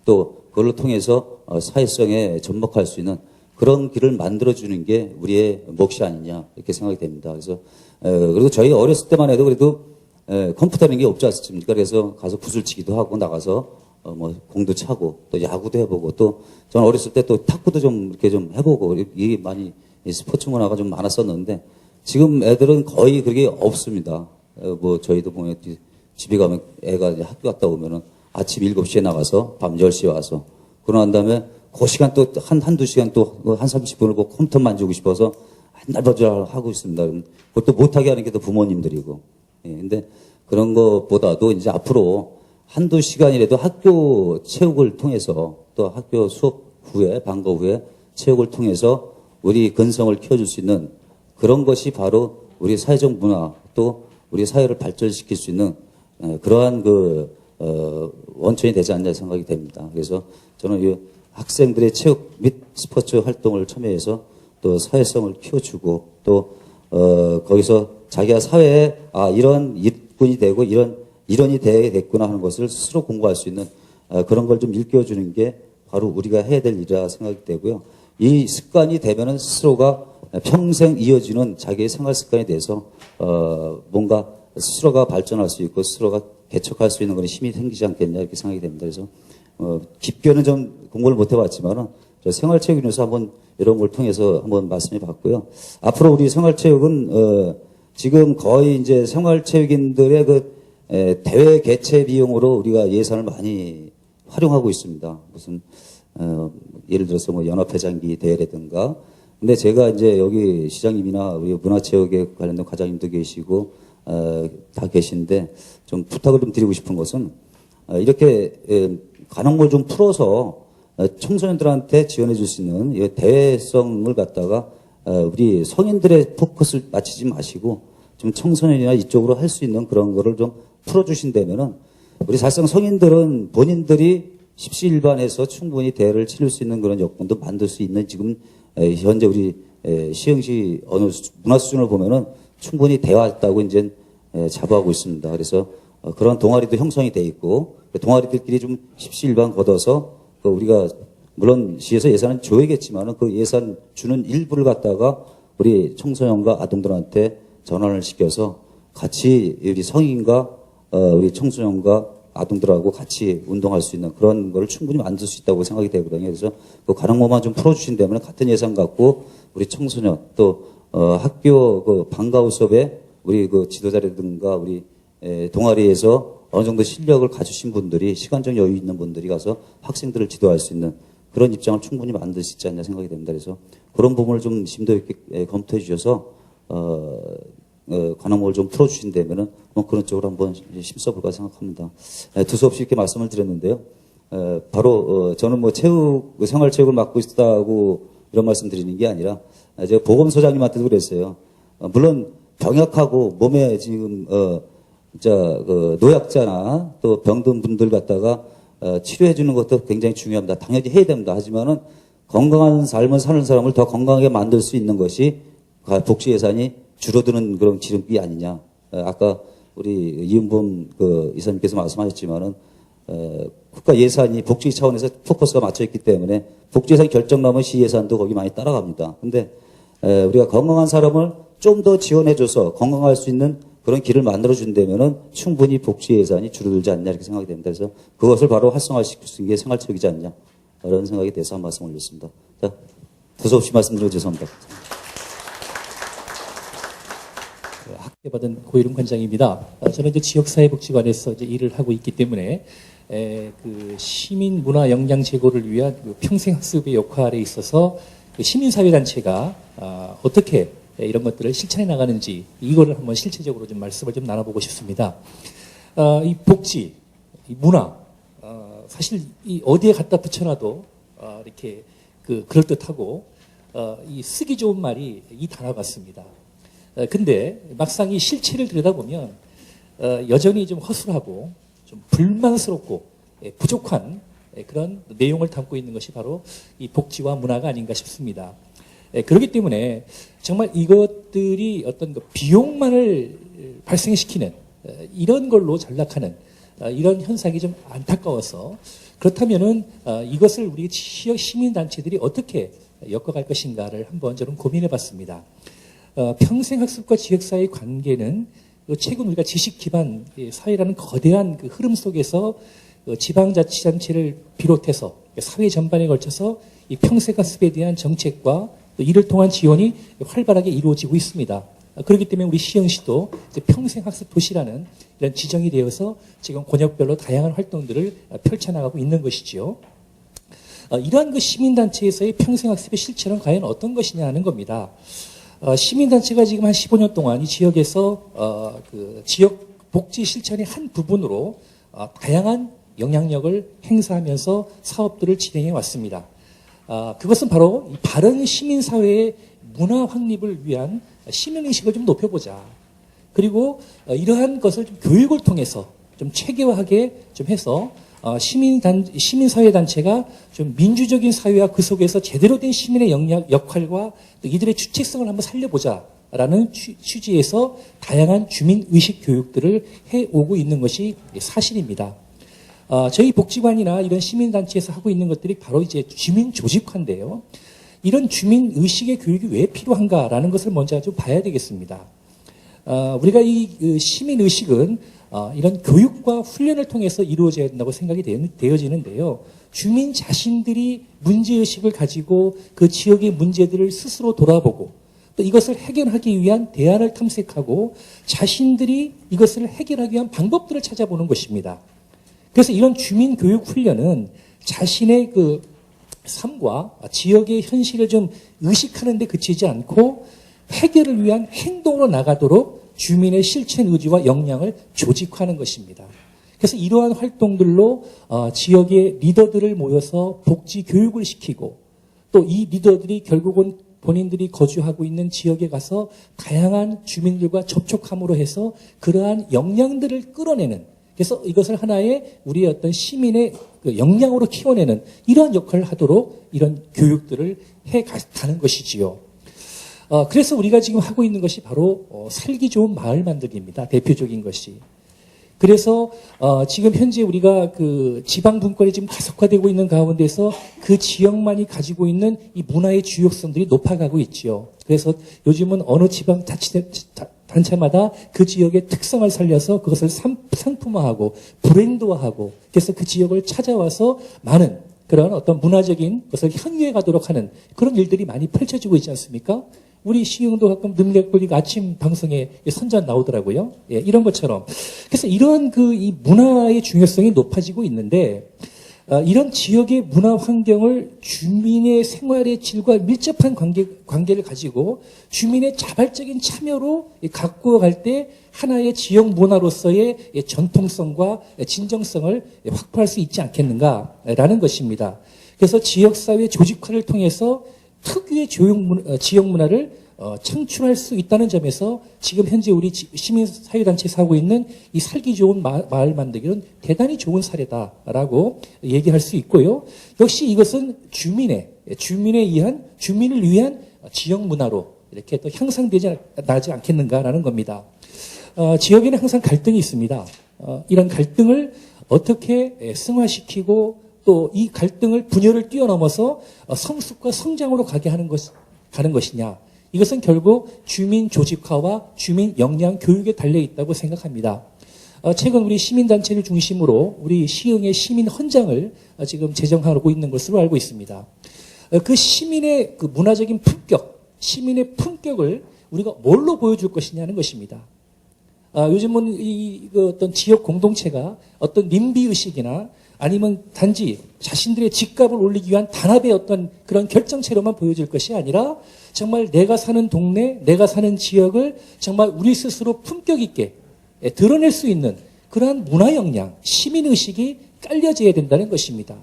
또 그걸 통해서 사회성에 접목할 수 있는 그런 길을 만들어주는 게 우리의 몫이 아니냐 이렇게 생각이 됩니다. 그래서 그리고 저희 어렸을 때만 해도 그래도 컴퓨터라는 게 없지 않습니까? 그래서 가서 구슬 치기도 하고 나가서 뭐 공도 차고 또 야구도 해보고 또 저는 어렸을 때 또 탁구도 좀 이렇게 좀 해보고 이게 많이 스포츠 문화가 좀 많았었는데 지금 애들은 거의 그게 없습니다. 뭐 저희도 보면 집에 가면 애가 이제 학교 갔다 오면은 아침 7시에 나가서 밤 10시에 와서 그러고 난 다음에 그 시간 또 한두 시간 또 한 30분을 그 컴퓨터 만지고 싶어서 한날버절 하고 있습니다. 그것도 못하게 하는 게 또 부모님들이고. 예, 근데 그런 것보다도 이제 앞으로 한두 시간이라도 학교 체육을 통해서 또 학교 수업 후에, 방과 후에 체육을 통해서 우리 근성을 키워줄 수 있는 그런 것이 바로 우리 사회적 문화 또 우리 사회를 발전시킬 수 있는 그러한 원천이 되지 않냐 생각이 됩니다. 그래서 저는 이 학생들의 체육 및 스포츠 활동을 참여해서 또 사회성을 키워주고 또 거기서 자기가 사회에 이런 일꾼이 되고 이런 일원이 되어야 됐구나 하는 것을 스스로 공부할 수 있는 그런 걸 좀 일깨워주는 게 바로 우리가 해야 될 일이라 생각이 되고요. 이 습관이 되면은 스스로가 평생 이어지는 자기의 생활 습관에 대해서 뭔가 스스로가 발전할 수 있고 스스로가 개척할 수 있는 그런 힘이 생기지 않겠냐 이렇게 생각이 됩니다. 그래서 깊게는 좀 공부를 못 해봤지만은 저 생활체육이면서 한번 이런 걸 통해서 한번 말씀해 봤고요. 앞으로 우리 생활체육은 지금 거의 이제 생활체육인들의 그 대회 개최 비용으로 우리가 예산을 많이 활용하고 있습니다. 무슨 예를 들어서 뭐 연합회장기 대회라든가. 근데 제가 이제 여기 시장님이나 우리 문화체육에 관련된 과장님도 계시고 다 계신데 좀 부탁을 좀 드리고 싶은 것은 이렇게 관행을 좀 풀어서 청소년들한테 지원해 줄 수 있는 이 대외성을 갖다가 우리 성인들의 포커스를 맞추지 마시고 좀 청소년이나 이쪽으로 할 수 있는 그런 거를 좀 풀어주신다면은 우리 사실상 성인들은 본인들이 십시일반에서 충분히 대회를 치를 수 있는 그런 여건도 만들 수 있는 지금 현재 우리 시흥시 어느 문화 수준을 보면은 충분히 되어왔다고 이제 자부하고 있습니다. 그래서 그런 동아리도 형성이 돼 있고 동아리들끼리 좀 십시일반 걷어서 우리가 물론 시에서 예산은 줘야겠지만은 그 예산 주는 일부를 갖다가 우리 청소년과 아동들한테 전환을 시켜서 같이 우리 성인과 우리 청소년과 아동들하고 같이 운동할 수 있는 그런 걸 충분히 만들 수 있다고 생각이 되거든요. 그래서 그 가능모만 좀 풀어주신다면 같은 예산 갖고 우리 청소년 또 학교 그 방과후 수업에 우리 그 지도자라든가 우리 동아리에서 어느 정도 실력을 갖추신 분들이 시간적 여유 있는 분들이 가서 학생들을 지도할 수 있는 그런 입장을 충분히 만들 수 있지 않냐 생각이 됩니다. 그래서 그런 부분을 좀 심도 있게 검토해 주셔서 관함을 좀 풀어주신다면은 뭐 그런 쪽으로 한번 힘써볼까 생각합니다. 두서없이 이렇게 말씀을 드렸는데요. 바로 저는 뭐 생활체육을 맡고 있다고 이런 말씀 드리는 게 아니라 제가 보건소장님한테도 그랬어요. 물론 병약하고 몸에 지금 그 노약자나 또 병든 분들 갖다가 치료해 주는 것도 굉장히 중요합니다. 당연히 해야 됩니다. 하지만은 건강한 삶을 사는 사람을 더 건강하게 만들 수 있는 것이 복지 예산이 줄어드는 그런 지름길이 아니냐. 아까 우리 이은범 이사님께서 말씀하셨지만은 국가 예산이 복지 차원에서 포커스가 맞춰 있기 때문에 복지 예산 결정 나면 시 예산도 거기 많이 따라갑니다. 근데 우리가 건강한 사람을 좀 더 지원해줘서 건강할 수 있는 그런 길을 만들어준다면은 충분히 복지 예산이 줄어들지 않냐 이렇게 생각이 됩니다. 그래서 그것을 바로 활성화시킬 수 있는 게 생활체육이지 않냐 이런 생각이 돼서 한 말씀 올렸습니다. 자, 두서없이 말씀드리고 죄송합니다. 학교받은 고일웅 관장입니다. 저는 이제 지역사회복지관에서 이제 일을 하고 있기 때문에 그 시민 문화 역량 제고를 위한 그 평생학습의 역할에 있어서 그 시민사회단체가 어떻게 이런 것들을 실천해 나가는지 이거를 한번 실체적으로 좀 말씀을 좀 나눠보고 싶습니다. 이 복지, 이 문화, 사실 이 어디에 갖다 붙여놔도 이렇게 그럴듯하고 이 쓰기 좋은 말이 이 단어 같습니다. 근데 막상 이 실체를 들여다보면 여전히 좀 허술하고 좀 불만스럽고 부족한 그런 내용을 담고 있는 것이 바로 이 복지와 문화가 아닌가 싶습니다. 그렇기 때문에 정말 이것들이 어떤 그 비용만을 발생시키는 이런 걸로 전락하는 이런 현상이 좀 안타까워서 그렇다면은 이것을 우리 지역 시민단체들이 어떻게 엮어갈 것인가를 한번 저는 고민해봤습니다. 평생학습과 지역사회의 관계는 최근 우리가 지식 기반 사회라는 거대한 그 흐름 속에서 지방자치단체를 비롯해서 사회 전반에 걸쳐서 이 평생학습에 대한 정책과 또 이를 통한 지원이 활발하게 이루어지고 있습니다. 그렇기 때문에 우리 시흥시도 평생학습 도시라는 이런 지정이 되어서 지금 권역별로 다양한 활동들을 펼쳐나가고 있는 것이지요. 이러한 그 시민단체에서의 평생학습의 실체는 과연 어떤 것이냐 하는 겁니다. 시민단체가 지금 한 15년 동안 이 지역에서 그 지역 복지 실천의 한 부분으로 다양한 영향력을 행사하면서 사업들을 진행해 왔습니다. 그것은 바로 이 바른 시민사회의 문화 확립을 위한 시민의식을 좀 높여보자. 그리고 이러한 것을 좀 교육을 통해서 좀 체계화하게 좀 해서 시민사회단체가 좀 민주적인 사회와 그 속에서 제대로 된 시민의 역할과 또 이들의 주체성을 한번 살려보자라는 취지에서 다양한 주민의식 교육들을 해오고 있는 것이 사실입니다. 저희 복지관이나 이런 시민단체에서 하고 있는 것들이 바로 이제 주민조직화인데요. 이런 주민의식의 교육이 왜 필요한가라는 것을 먼저 좀 봐야 되겠습니다. 우리가 이 시민의식은 이런 교육과 훈련을 통해서 이루어져야 된다고 생각이 되어지는데요. 주민 자신들이 문제의식을 가지고 그 지역의 문제들을 스스로 돌아보고 또 이것을 해결하기 위한 대안을 탐색하고 자신들이 이것을 해결하기 위한 방법들을 찾아보는 것입니다. 그래서 이런 주민 교육 훈련은 자신의 그 삶과 지역의 현실을 좀 의식하는 데 그치지 않고 해결을 위한 행동으로 나가도록 주민의 실천 의지와 역량을 조직화하는 것입니다. 그래서 이러한 활동들로 지역의 리더들을 모여서 복지 교육을 시키고 또 이 리더들이 결국은 본인들이 거주하고 있는 지역에 가서 다양한 주민들과 접촉함으로 해서 그러한 역량들을 끌어내는, 그래서 이것을 하나의 우리의 어떤 시민의 역량으로 키워내는 이러한 역할을 하도록 이런 교육들을 해가는 것이지요. 그래서 우리가 지금 하고 있는 것이 바로 살기 좋은 마을 만들기입니다. 대표적인 것이. 그래서 지금 현재 우리가 그 지방 분권이 지금 가속화되고 있는 가운데서 그 지역만이 가지고 있는 이 문화의 주요성들이 높아가고 있지요. 그래서 요즘은 어느 지방 단체마다 그 지역의 특성을 살려서 그것을 상품화하고 브랜드화하고 그래서 그 지역을 찾아와서 많은 그런 어떤 문화적인 것을 향유해 가도록 하는 그런 일들이 많이 펼쳐지고 있지 않습니까? 우리 시흥도 가끔 능력불리가 아침 방송에 선전 나오더라고요. 예, 이런 것처럼. 그래서 이러한 이 문화의 중요성이 높아지고 있는데, 이런 지역의 문화 환경을 주민의 생활의 질과 밀접한 관계를 가지고 주민의 자발적인 참여로 가꾸어 갈 때 하나의 지역 문화로서의 전통성과 진정성을 확보할 수 있지 않겠는가라는 것입니다. 그래서 지역사회 조직화를 통해서 특유의 지역 문화를 창출할 수 있다는 점에서 지금 현재 우리 시민사회단체에서 하고 있는 이 살기 좋은 마을 만들기는 대단히 좋은 사례다라고 얘기할 수 있고요. 역시 이것은 주민을 위한 지역 문화로 이렇게 또 향상되지 나지 않겠는가라는 겁니다. 지역에는 항상 갈등이 있습니다. 이런 갈등을 어떻게 승화시키고 또 이 갈등을 분열을 뛰어넘어서 성숙과 성장으로 가는 것이냐. 이것은 결국 주민 조직화와 주민 역량 교육에 달려 있다고 생각합니다. 최근 우리 시민단체를 중심으로 우리 시흥의 시민 헌장을 지금 제정하고 있는 것으로 알고 있습니다. 그 시민의 그 문화적인 품격, 시민의 품격을 우리가 뭘로 보여줄 것이냐는 것입니다. 요즘은 어떤 지역 공동체가 어떤 님비의식이나 아니면 단지 자신들의 집값을 올리기 위한 단합의 어떤 그런 결정체로만 보여질 것이 아니라 정말 내가 사는 동네, 내가 사는 지역을 정말 우리 스스로 품격 있게 드러낼 수 있는 그러한 문화 역량, 시민의식이 깔려져야 된다는 것입니다.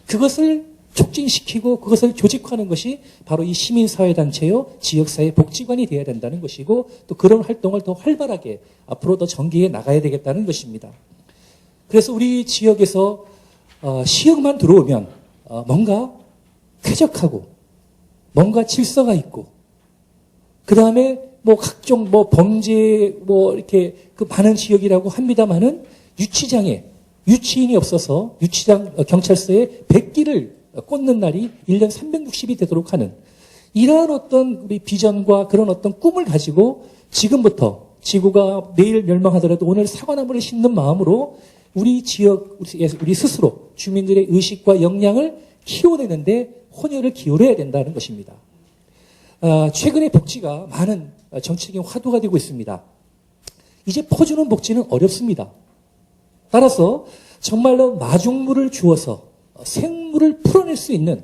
그것을 촉진시키고 그것을 조직화하는 것이 바로 이 시민사회단체요, 지역사회 복지관이 되어야 된다는 것이고 또 그런 활동을 더 활발하게 앞으로 더 전개해 나가야 되겠다는 것입니다. 그래서 우리 지역에서 시역만 들어오면 뭔가 쾌적하고 뭔가 질서가 있고 그 다음에 뭐 각종 뭐 범죄 뭐 이렇게 그 많은 지역이라고 합니다만은 유치장에 유치인이 없어서 유치장 경찰서에 100기를 꽂는 날이 1년 360이 되도록 하는 이러한 어떤 우리 비전과 그런 어떤 꿈을 가지고 지금부터 지구가 내일 멸망하더라도 오늘 사과나무를 심는 마음으로 우리 지역, 우리 스스로 주민들의 의식과 역량을 키워내는데 혼혈을 기울여야 된다는 것입니다. 최근에 복지가 많은 정치적인 화두가 되고 있습니다. 이제 퍼주는 복지는 어렵습니다. 따라서 정말로 마중물을 주어서 생물을 풀어낼 수 있는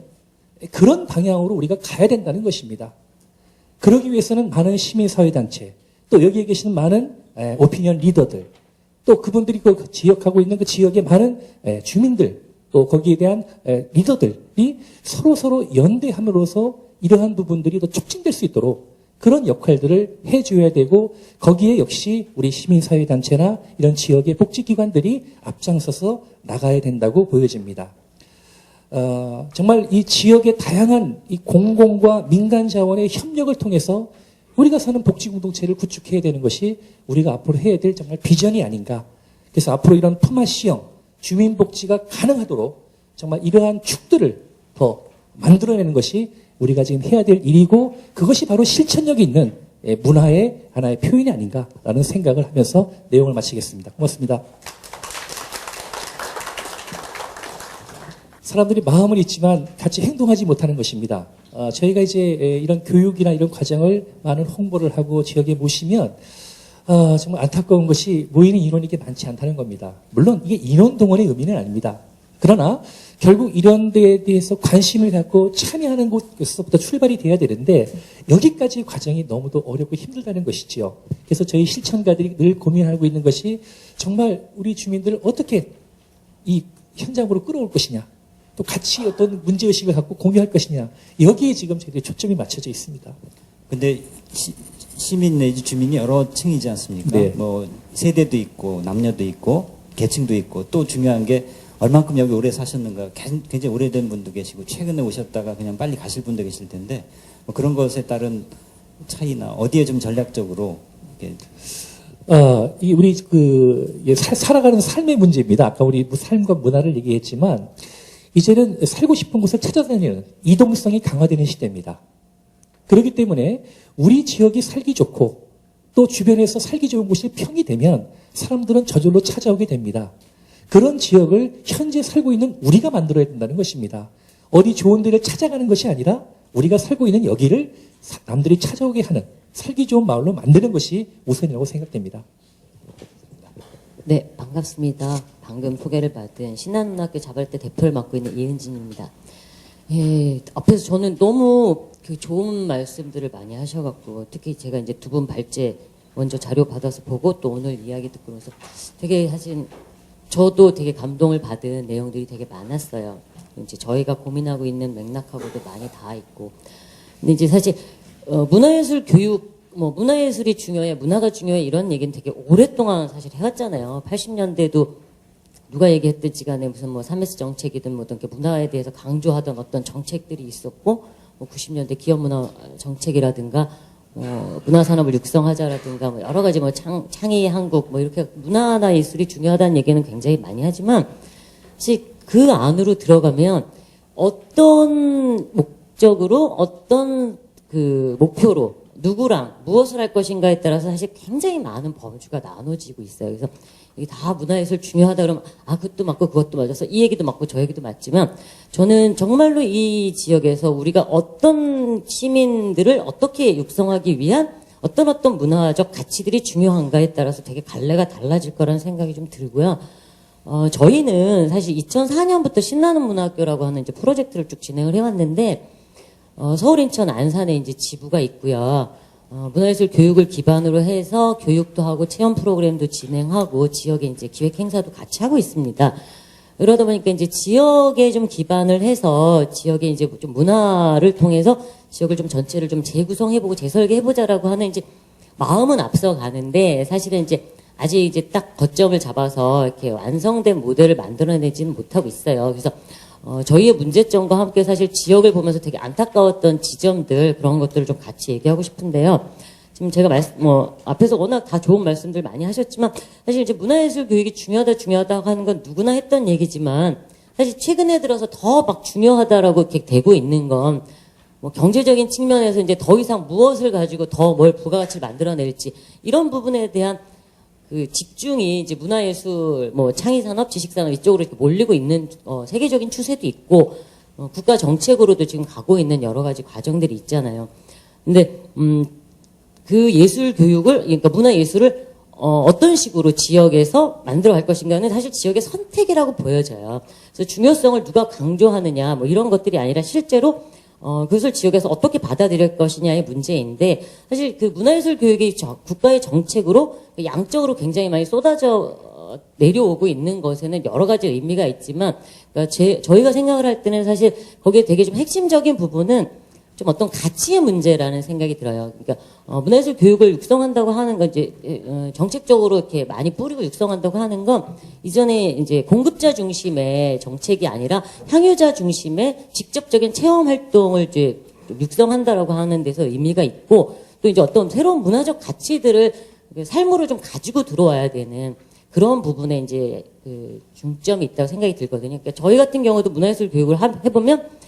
그런 방향으로 우리가 가야 된다는 것입니다. 그러기 위해서는 많은 시민사회단체, 또 여기에 계시는 많은 오피니언 리더들, 또 그분들이 그 지역하고 있는 그 지역의 많은 주민들, 또 거기에 대한 리더들이 서로 연대함으로써 이러한 부분들이 더 촉진될 수 있도록 그런 역할들을 해줘야 되고 거기에 역시 우리 시민사회단체나 이런 지역의 복지기관들이 앞장서서 나가야 된다고 보여집니다. 정말 이 지역의 다양한 이 공공과 민간 자원의 협력을 통해서 우리가 사는 복지 공동체를 구축해야 되는 것이 우리가 앞으로 해야 될 정말 비전이 아닌가. 그래서 앞으로 이런 품앗이형 주민복지가 가능하도록 정말 이러한 축들을 더 만들어내는 것이 우리가 지금 해야 될 일이고 그것이 바로 실천력이 있는 문화의 하나의 표현이 아닌가라는 생각을 하면서 내용을 마치겠습니다. 고맙습니다. 사람들이 마음은 있지만 같이 행동하지 못하는 것입니다. 저희가 이제 이런 교육이나 이런 과정을 많은 홍보를 하고 지역에 모시면 정말 안타까운 것이 모이는 인원이 이렇게 많지 않다는 겁니다. 물론 이게 인원 동원의 의미는 아닙니다. 그러나 결국 이런 데에 대해서 관심을 갖고 참여하는 곳에서부터 출발이 돼야 되는데 여기까지 과정이 너무도 어렵고 힘들다는 것이지요. 그래서 저희 실천가들이 늘 고민하고 있는 것이 정말 우리 주민들을 어떻게 이 현장으로 끌어올 것이냐, 또 같이 어떤 문제의식을 갖고 공유할 것이냐, 여기에 지금 저희들이 초점이 맞춰져 있습니다. 근데 시민 내지 주민이 여러 층이지 않습니까? 네. 뭐 세대도 있고 남녀도 있고 계층도 있고 또 중요한 게 얼만큼 여기 오래 사셨는가, 굉장히 오래된 분도 계시고 최근에 오셨다가 그냥 빨리 가실 분도 계실 텐데 뭐 그런 것에 따른 차이나 어디에 좀 전략적으로 이렇게 이 우리 살아가는 삶의 문제입니다. 아까 우리 삶과 문화를 얘기했지만 이제는 살고 싶은 곳을 찾아다니는 이동성이 강화되는 시대입니다. 그렇기 때문에 우리 지역이 살기 좋고 또 주변에서 살기 좋은 곳이 평이 되면 사람들은 저절로 찾아오게 됩니다. 그런 지역을 현재 살고 있는 우리가 만들어야 된다는 것입니다. 어디 좋은 데를 찾아가는 것이 아니라 우리가 살고 있는 여기를 남들이 찾아오게 하는 살기 좋은 마을로 만드는 것이 우선이라고 생각됩니다. 네, 반갑습니다. 방금 소개를 받은 신한문학교 자발대 대표를 맡고 있는 이은진입니다. 예, 앞에서 저는 너무 좋은 말씀들을 많이 하셔갖고 특히 제가 이제 두 분 발제 먼저 자료 받아서 보고 또 오늘 이야기 듣고 그래서 되게 사실 저도 되게 감동을 받은 내용들이 되게 많았어요. 이제 저희가 고민하고 있는 맥락하고도 많이 닿아 있고. 근데 이제 사실 문화예술 교육 문화예술이 중요해, 문화가 중요해 이런 얘기는 되게 오랫동안 사실 해왔잖아요. 80년대도 누가 얘기했든지 간에 무슨 뭐 3S 정책이든 뭐 어떤 문화에 대해서 강조하던 어떤 정책들이 있었고, 뭐 90년대 기업문화 정책이라든가, 문화산업을 육성하자라든가, 뭐 여러 가지 뭐 창의 한국, 뭐 이렇게 문화나 예술이 중요하다는 얘기는 굉장히 많이 하지만, 사실 그 안으로 들어가면 어떤 목적으로, 어떤 그 목표로, 누구랑 무엇을 할 것인가에 따라서 사실 굉장히 많은 범주가 나눠지고 있어요. 그래서 이게 다 문화예술 중요하다 그러면 그것도 맞고 그것도 맞아서 이 얘기도 맞고 저 얘기도 맞지만 저는 정말로 이 지역에서 우리가 어떤 시민들을 어떻게 육성하기 위한 어떤 문화적 가치들이 중요한가에 따라서 되게 갈래가 달라질 거라는 생각이 좀 들고요. 저희는 사실 2004년부터 신나는 문화학교라고 하는 이제 프로젝트를 쭉 진행을 해왔는데 서울, 인천, 안산에 이제 지부가 있고요. 문화예술 교육을 기반으로 해서 교육도 하고 체험 프로그램도 진행하고 지역에 이제 기획 행사도 같이 하고 있습니다. 그러다 보니까 이제 지역에 좀 기반을 해서 지역의 이제 좀 문화를 통해서 지역을 좀 전체를 좀 재구성해보고 재설계해보자라고 하는 이제 마음은 앞서 가는데 사실은 이제 아직 이제 딱 거점을 잡아서 이렇게 완성된 모델을 만들어내지는 못하고 있어요. 그래서 저희의 문제점과 함께 사실 지역을 보면서 되게 안타까웠던 지점들 그런 것들을 좀 같이 얘기하고 싶은데요. 지금 제가 앞에서 워낙 다 좋은 말씀들 많이 하셨지만 사실 이제 문화예술 교육이 중요하다고 하는 건 누구나 했던 얘기지만 사실 최근에 들어서 더 막 중요하다라고 이렇게 되고 있는 건 뭐 경제적인 측면에서 이제 더 이상 무엇을 가지고 더 뭘 부가가치를 만들어낼지 이런 부분에 대한 그 집중이 이제 문화예술, 뭐 창의산업, 지식산업 이쪽으로 이렇게 몰리고 있는 세계적인 추세도 있고 국가 정책으로도 지금 가고 있는 여러 가지 과정들이 있잖아요. 근데 그 예술 교육을 그러니까 문화예술을 어떤 식으로 지역에서 만들어갈 것인가는 사실 지역의 선택이라고 보여져요. 그래서 중요성을 누가 강조하느냐 뭐 이런 것들이 아니라 실제로 그것을 지역에서 어떻게 받아들일 것이냐의 문제인데 사실 그 문화예술 교육이 국가의 정책으로 양적으로 굉장히 많이 쏟아져 내려오고 있는 것에는 여러 가지 의미가 있지만 그러니까 저희가 생각을 할 때는 사실 거기에 되게 좀 핵심적인 부분은 좀 어떤 가치의 문제라는 생각이 들어요. 그러니까 문화예술 교육을 육성한다고 하는 건 이제 정책적으로 이렇게 많이 뿌리고 육성한다고 하는 건 이전에 이제 공급자 중심의 정책이 아니라 향유자 중심의 직접적인 체험 활동을 이제 육성한다라고 하는 데서 의미가 있고 또 이제 어떤 새로운 문화적 가치들을 삶으로 좀 가지고 들어와야 되는 그런 부분에 이제 그 중점이 있다고 생각이 들거든요. 그러니까 저희 같은 경우도 문화예술 교육을 해보면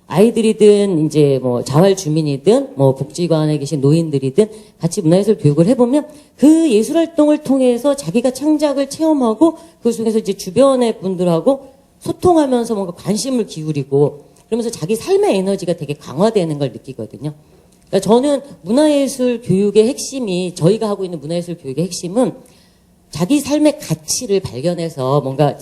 아이들이든 이제 뭐 자활 주민이든 뭐 복지관에 계신 노인들이든 같이 문화예술 교육을 해보면 그 예술 활동을 통해서 자기가 창작을 체험하고 그 속에서 이제 주변의 분들하고 소통하면서 뭔가 관심을 기울이고 그러면서 자기 삶의 에너지가 되게 강화되는 걸 느끼거든요. 그러니까 저는 문화예술 교육의 핵심이 저희가 하고 있는 문화예술 교육의 핵심은 자기 삶의 가치를 발견해서 뭔가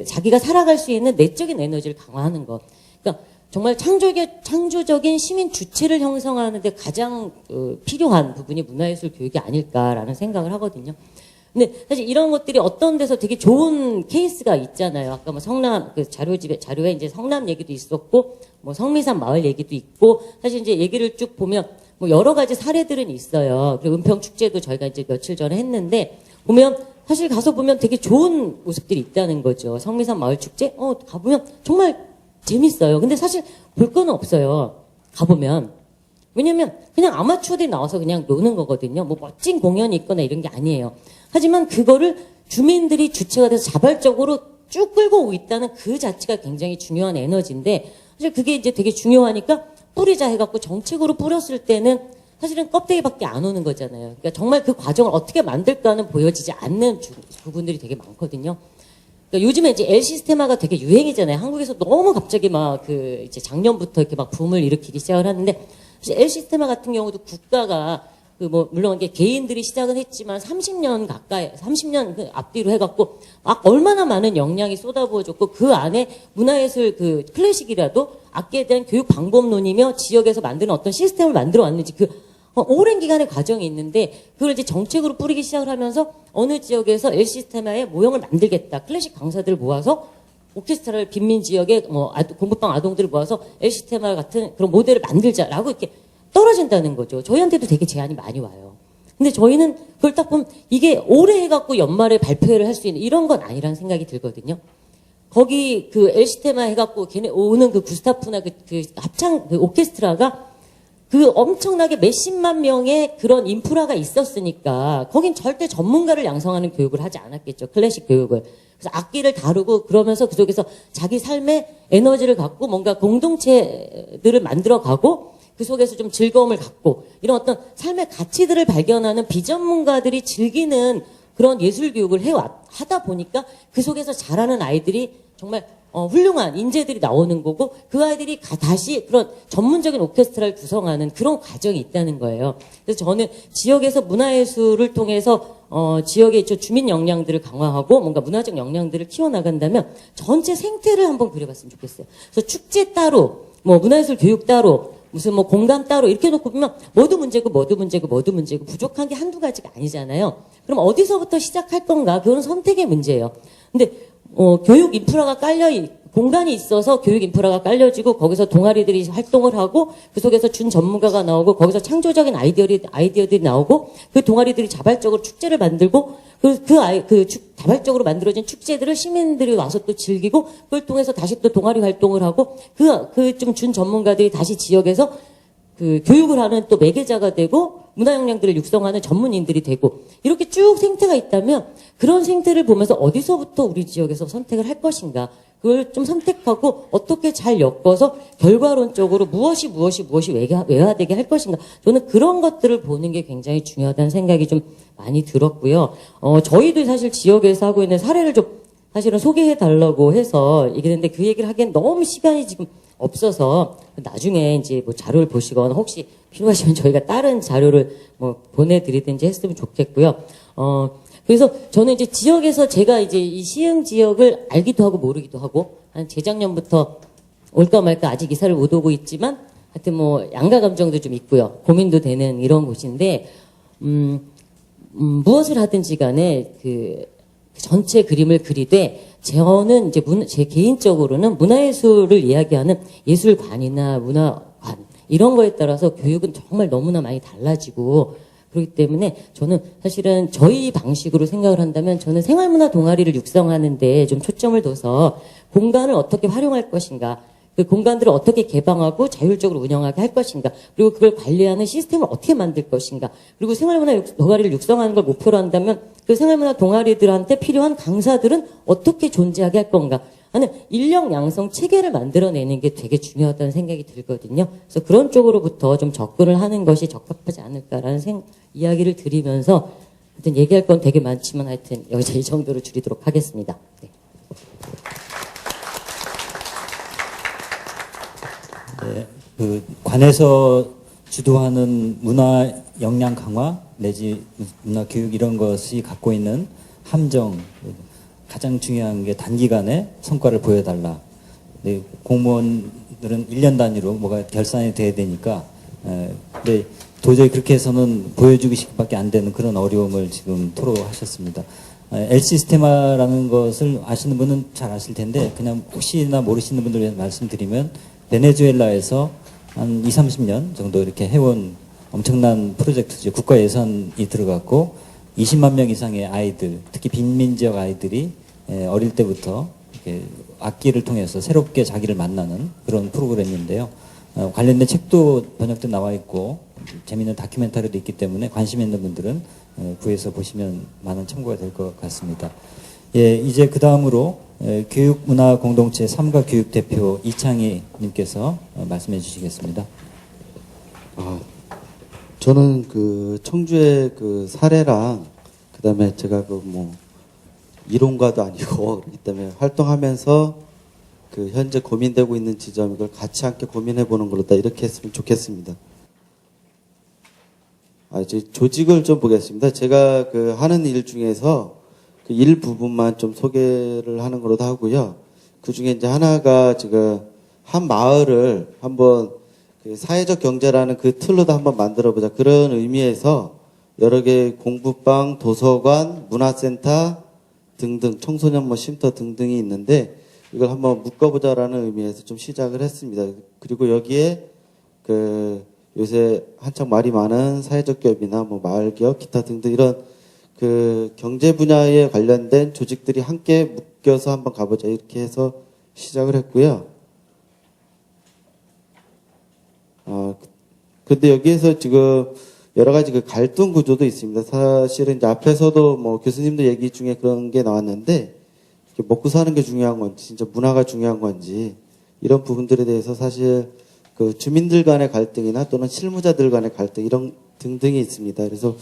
자기가 살아갈 수 있는 내적인 에너지를 강화하는 것. 그러니까 정말 창조적인 시민 주체를 형성하는데 가장 필요한 부분이 문화예술 교육이 아닐까라는 생각을 하거든요. 근데 사실 이런 것들이 어떤 데서 되게 좋은 케이스가 있잖아요. 아까 뭐 성남 그 자료에 이제 성남 얘기도 있었고 뭐 성미산 마을 얘기도 있고 사실 이제 얘기를 쭉 보면 뭐 여러 가지 사례들은 있어요. 그리고 은평 축제도 저희가 이제 며칠 전에 했는데 보면 사실 가서 보면 되게 좋은 모습들이 있다는 거죠. 성미산 마을 축제 가보면 정말 재밌어요. 근데 사실 볼 거는 없어요. 가보면. 왜냐면 그냥 아마추어들이 나와서 그냥 노는 거거든요. 뭐 멋진 공연이 있거나 이런 게 아니에요. 하지만 그거를 주민들이 주체가 돼서 자발적으로 쭉 끌고 오고 있다는 그 자체가 굉장히 중요한 에너지인데 사실 그게 이제 되게 중요하니까 뿌리자 해갖고 정책으로 뿌렸을 때는 사실은 껍데기밖에 안 오는 거잖아요. 그러니까 정말 그 과정을 어떻게 만들까는 보여지지 않는 부분들이 되게 많거든요. 그러니까 요즘에 이제 L 시스테마가 되게 유행이잖아요. 한국에서 너무 갑자기 막 이제 작년부터 이렇게 막 붐을 일으키기 시작을 하는데, 사실 L 시스테마 같은 경우도 국가가 물론 이게 개인들이 시작은 했지만 30년 가까이, 30년 그 앞뒤로 해갖고 막 얼마나 많은 역량이 쏟아부어졌고 그 안에 문화예술 클래식이라도 악기에 대한 교육 방법론이며 지역에서 만드는 어떤 시스템을 만들어 왔는지 오랜 기간의 과정이 있는데 그걸 이제 정책으로 뿌리기 시작을 하면서 어느 지역에서 L 시스테마의 모형을 만들겠다. 클래식 강사들을 모아서 오케스트라를 빈민 지역에 공부방 아동들을 모아서 L 시스테마 같은 그런 모델을 만들자라고 이렇게 떨어진다는 거죠. 저희한테도 되게 제안이 많이 와요. 근데 저희는 그걸 딱 보면 이게 오래 해갖고 연말에 발표회를 할 수 있는 이런 건 아니라는 생각이 들거든요. 거기 L 시스테마 해갖고 걔네 오는 그 구스타프나 그 합창 오케스트라가 엄청나게 몇십만 명의 그런 인프라가 있었으니까 거긴 절대 전문가를 양성하는 교육을 하지 않았겠죠. 클래식 교육을. 그래서 악기를 다루고 그러면서 그 속에서 자기 삶의 에너지를 갖고 뭔가 공동체들을 만들어가고 그 속에서 좀 즐거움을 갖고 이런 어떤 삶의 가치들을 발견하는 비전문가들이 즐기는 그런 예술 교육을 하다 보니까 그 속에서 자라는 아이들이 정말 훌륭한 인재들이 나오는 거고 그 아이들이 다시 그런 전문적인 오케스트라를 구성하는 그런 과정이 있다는 거예요. 그래서 저는 지역에서 문화예술을 통해서 지역의 주민 역량들을 강화하고 뭔가 문화적 역량들을 키워나간다면 전체 생태를 한번 그려봤으면 좋겠어요. 그래서 축제 따로, 뭐 문화예술 교육 따로, 무슨 뭐 공간 따로 이렇게 놓고 보면 뭐도 문제고 부족한 게 한두 가지가 아니잖아요. 그럼 어디서부터 시작할 건가? 그건 선택의 문제예요. 근데 교육 인프라가 공간이 있어서 교육 인프라가 깔려지고 거기서 동아리들이 활동을 하고 그 속에서 준 전문가가 나오고 거기서 창조적인 아이디어들이 나오고 그 동아리들이 자발적으로 축제를 만들고 자발적으로 만들어진 축제들을 시민들이 와서 또 즐기고 그걸 통해서 다시 또 동아리 활동을 하고 좀 준 전문가들이 다시 지역에서 그 교육을 하는 또 매개자가 되고 문화 역량들을 육성하는 전문인들이 되고 이렇게 쭉 생태가 있다면 그런 생태를 보면서 어디서부터 우리 지역에서 선택을 할 것인가 그걸 좀 선택하고 어떻게 잘 엮어서 결과론적으로 무엇이 외화되게 할 것인가 저는 그런 것들을 보는 게 굉장히 중요하다는 생각이 좀 많이 들었고요. 저희도 사실 지역에서 하고 있는 사례를 좀 사실은 소개해 달라고 해서 얘기했는데 그 얘기를 하기엔 너무 시간이 지금 없어서 나중에 이제 뭐 자료를 보시거나 혹시 필요하시면 저희가 다른 자료를 뭐 보내드리든지 했으면 좋겠고요. 그래서 저는 이제 지역에서 제가 이제 이 시흥 지역을 알기도 하고 모르기도 하고 한 재작년부터 올까 말까 아직 이사를 못 오고 있지만 하여튼 뭐 양가 감정도 좀 있고요. 고민도 되는 이런 곳인데 무엇을 하든지 간에 그 전체 그림을 그리되 저는 이제 제 개인적으로는 문화예술을 이야기하는 예술관이나 문화관 이런 거에 따라서 교육은 정말 너무나 많이 달라지고 그렇기 때문에 저는 사실은 저희 방식으로 생각을 한다면 저는 생활문화 동아리를 육성하는 데 좀 초점을 둬서 공간을 어떻게 활용할 것인가 그 공간들을 어떻게 개방하고 자율적으로 운영하게 할 것인가 그리고 그걸 관리하는 시스템을 어떻게 만들 것인가 그리고 생활문화 동아리를 육성하는 걸 목표로 한다면 그 생활문화 동아리들한테 필요한 강사들은 어떻게 존재하게 할 건가 하는 인력 양성 체계를 만들어내는 게 되게 중요하다는 생각이 들거든요. 그래서 그런 쪽으로부터 좀 접근을 하는 것이 적합하지 않을까라는 이야기를 드리면서 하여튼 얘기할 건 되게 많지만 하여튼 여기서 이 정도로 줄이도록 하겠습니다. 네. 네, 그 관에서 주도하는 문화 역량 강화 내지 문화 교육 이런 것이 갖고 있는 함정 가장 중요한 게 단기간에 성과를 보여달라. 네, 공무원들은 1년 단위로 뭐가 결산이 돼야 되니까 근데 도저히 그렇게 해서는 보여주기식밖에 안 되는 그런 어려움을 지금 토로하셨습니다. 엘시스테마라는 것을 아시는 분은 잘 아실 텐데 그냥 혹시나 모르시는 분들 위해서 말씀드리면 베네수엘라에서 한 20, 30년 정도 이렇게 해온 엄청난 프로젝트죠. 국가 예산이 들어갔고 20만 명 이상의 아이들, 특히 빈민 지역 아이들이 어릴 때부터 이렇게 악기를 통해서 새롭게 자기를 만나는 그런 프로그램인데요. 관련된 책도 번역돼 나와 있고 재미있는 다큐멘터리도 있기 때문에 관심 있는 분들은 구해서 보시면 많은 참고가 될 것 같습니다. 예, 이제 그 다음으로 교육문화공동체 3가 교육대표 이창희 님께서 말씀해 주시겠습니다. 저는 그 청주의 그 사례랑 그다음에 제가 그 뭐 이론가도 아니고 그렇기 때문에 활동하면서 그 현재 고민되고 있는 지점 이걸 같이 함께 고민해 보는 걸로 다 이렇게 했으면 좋겠습니다. 이제 조직을 좀 보겠습니다. 제가 그 하는 일 중에서 그 일부분만 좀 소개를 하는 걸로도 하고요. 그 중에 이제 하나가 지금 한 마을을 한번 그 사회적 경제라는 그 틀로도 한번 만들어 보자. 그런 의미에서 여러 개의 공부방, 도서관, 문화센터 등등, 청소년 뭐 쉼터 등등이 있는데 이걸 한번 묶어보자라는 의미에서 좀 시작을 했습니다. 그리고 여기에 그 요새 한창 말이 많은 사회적 기업이나 뭐 마을 기업, 기타 등등 이런 그 경제 분야에 관련된 조직들이 함께 묶여서 한번 가보자 이렇게 해서 시작을 했고요. 근데 여기에서 지금 여러 가지 그 갈등 구조도 있습니다. 사실은 이제 앞에서도 뭐 교수님도 얘기 중에 그런 게 나왔는데 먹고 사는 게 중요한 건지 진짜 문화가 중요한 건지 이런 부분들에 대해서 사실 그 주민들 간의 갈등이나 또는 실무자들 간의 갈등 이런 등등이 있습니다. 그래서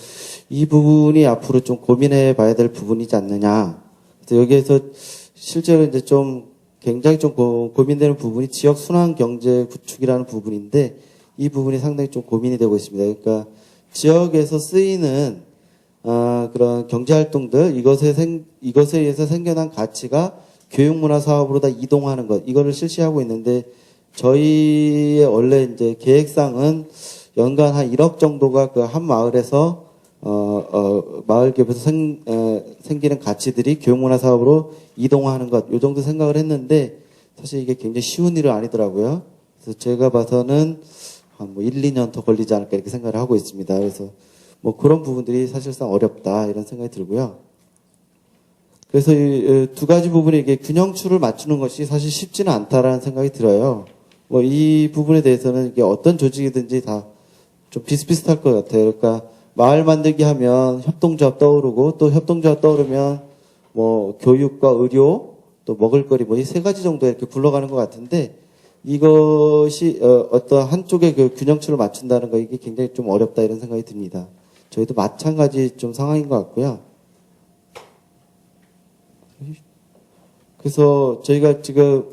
이 부분이 앞으로 좀 고민해 봐야 될 부분이지 않느냐. 그래서 여기에서 실제로 이제 좀 굉장히 좀 고민되는 부분이 지역 순환 경제 구축이라는 부분인데 이 부분이 상당히 좀 고민이 되고 있습니다. 그러니까 지역에서 쓰이는 그런 경제 활동들 이것에 의해서 생겨난 가치가 교육문화 사업으로 다 이동하는 것 이거를 실시하고 있는데 저희의 원래 이제 계획상은 연간 한 1억 정도가 그 한 마을에서 마을 기업에서 생기는 가치들이 교육문화 사업으로 이동하는 것, 요 정도 생각을 했는데 사실 이게 굉장히 쉬운 일은 아니더라고요. 그래서 제가 봐서는 한 뭐 1, 2년 더 걸리지 않을까 이렇게 생각을 하고 있습니다. 그래서 뭐 그런 부분들이 사실상 어렵다 이런 생각이 들고요. 그래서 이 두 가지 부분에 이게 균형추를 맞추는 것이 사실 쉽지는 않다라는 생각이 들어요. 뭐 이 부분에 대해서는 이게 어떤 조직이든지 다 좀 비슷비슷할 것 같아요. 그러니까 마을 만들기 하면 협동조합 떠오르고 또 협동조합 떠오르면 뭐 교육과 의료 또 먹을거리 뭐 이 세 가지 정도 이렇게 굴러가는 것 같은데 이것이 어떤 한쪽의 그 균형추를 맞춘다는 거 이게 굉장히 좀 어렵다 이런 생각이 듭니다. 저희도 마찬가지 좀 상황인 것 같고요. 그래서 저희가 지금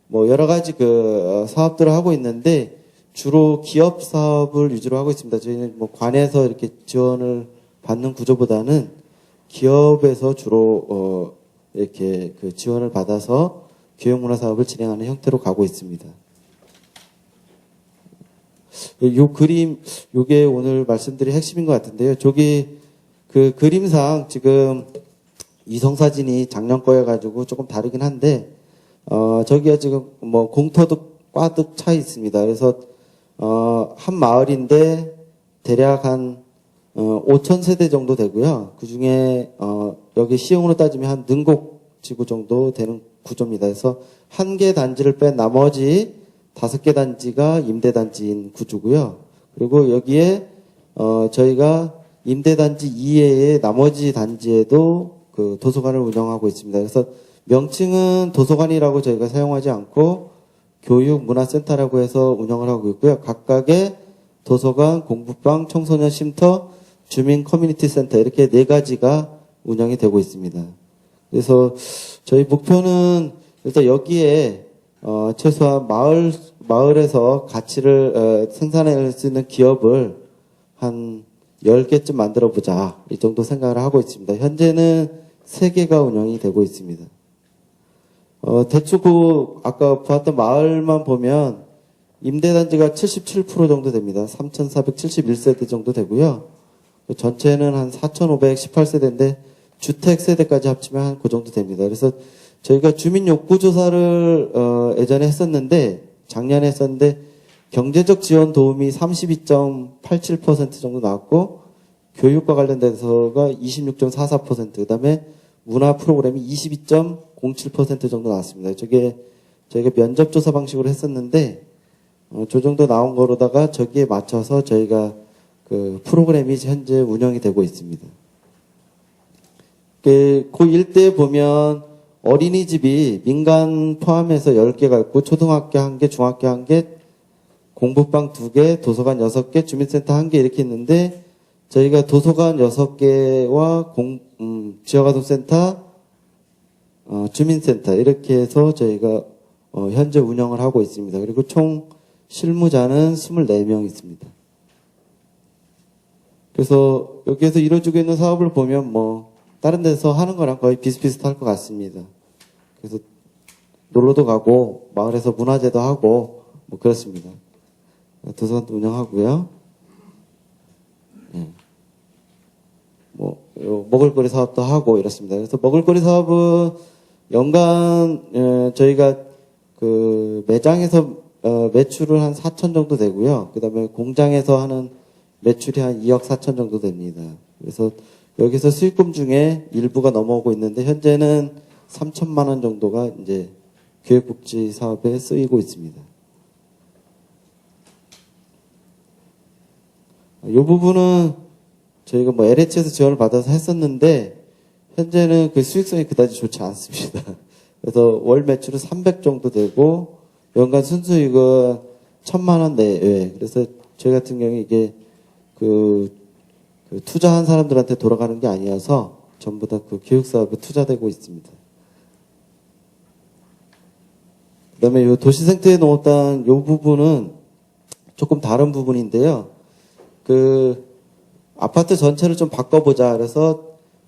뭐 여러 가지 그 사업들을 하고 있는데 주로 기업 사업을 위주로 하고 있습니다. 저희는 뭐 관에서 이렇게 지원을 받는 구조보다는 기업에서 주로 이렇게 그 지원을 받아서 교육문화 사업을 진행하는 형태로 가고 있습니다. 요 그림, 요게 오늘 말씀드릴 핵심인 것 같은데요. 저기 그 그림상 지금 이성사진이 작년 거여가지고 조금 다르긴 한데, 저기가 지금 뭐 공터득, 과득 차 있습니다. 그래서, 한 마을인데 대략 한, 5천 세대 정도 되고요. 그 중에, 여기 시흥으로 따지면 한 능곡 지구 정도 되는 구조입니다. 그래서 한 개 단지를 뺀 나머지 5개 단지가 임대단지인 구조고요. 그리고 여기에, 저희가 임대단지 이외의 나머지 단지에도 그 도서관을 운영하고 있습니다. 그래서 명칭은 도서관이라고 저희가 사용하지 않고 교육문화센터라고 해서 운영을 하고 있고요. 각각의 도서관, 공부방, 청소년 쉼터, 주민 커뮤니티 센터 이렇게 4가지가 운영이 되고 있습니다. 그래서 저희 목표는 일단 여기에 최소한 마을에서 가치를 생산할 수 있는 기업을 한 10개쯤 만들어 보자 이 정도 생각을 하고 있습니다. 현재는 3개가 운영이 되고 있습니다. 대충 그 아까 보았던 마을만 보면 임대단지가 77% 정도 됩니다. 3,471세대 정도 되고요. 전체는 한 4,518세대인데 주택 세대까지 합치면 한 그 정도 됩니다. 그래서 저희가 주민 욕구 조사를 예전에 했었는데 작년에 했었는데 경제적 지원 도움이 32.87% 정도 나왔고 교육과 관련돼서가 26.44% 그다음에 문화 프로그램이 22.07% 정도 나왔습니다. 저게 저희가 면접 조사 방식으로 했었는데 저 정도 나온 거로다가 저기에 맞춰서 저희가 그 프로그램이 현재 운영이 되고 있습니다. 그 일대에 보면 어린이집이 민간 포함해서 10개가 있고 초등학교 1개, 중학교 1개, 공부방 2개, 도서관 6개, 주민센터 1개 이렇게 있는데 저희가 도서관 6개와 지역아동센터, 주민센터 이렇게 해서 저희가 현재 운영을 하고 있습니다. 그리고 총 실무자는 24명 있습니다. 그래서 여기에서 이루어지고 있는 사업을 보면 뭐 다른 데서 하는 거랑 거의 비슷비슷할 것 같습니다. 그래서 놀러도 가고 마을에서 문화제도 하고 뭐 그렇습니다. 도서관도 운영하고요. 네. 뭐 먹을거리 사업도 하고 이렇습니다. 그래서 먹을거리 사업은 연간 저희가 그 매장에서 매출은 한 4천 정도 되고요. 그다음에 공장에서 하는 매출이 한 2억 4천 정도 됩니다. 그래서 여기서 수익금 중에 일부가 넘어오고 있는데 현재는 3천만 원 정도가 이제 교육복지 사업에 쓰이고 있습니다. 이 부분은 저희가 뭐 LH에서 지원을 받아서 했었는데 현재는 그 수익성이 그다지 좋지 않습니다. 그래서 월 매출은 300 정도 되고 연간 순수익은 1,000만 원 내외. 그래서 저희 같은 경우에 이게 그 투자한 사람들한테 돌아가는 게 아니어서 전부 다 그 교육 사업에 투자되고 있습니다. 그다음에 이 도시생태에 넣었던 이 부분은 조금 다른 부분인데요. 그 아파트 전체를 좀 바꿔보자. 그래서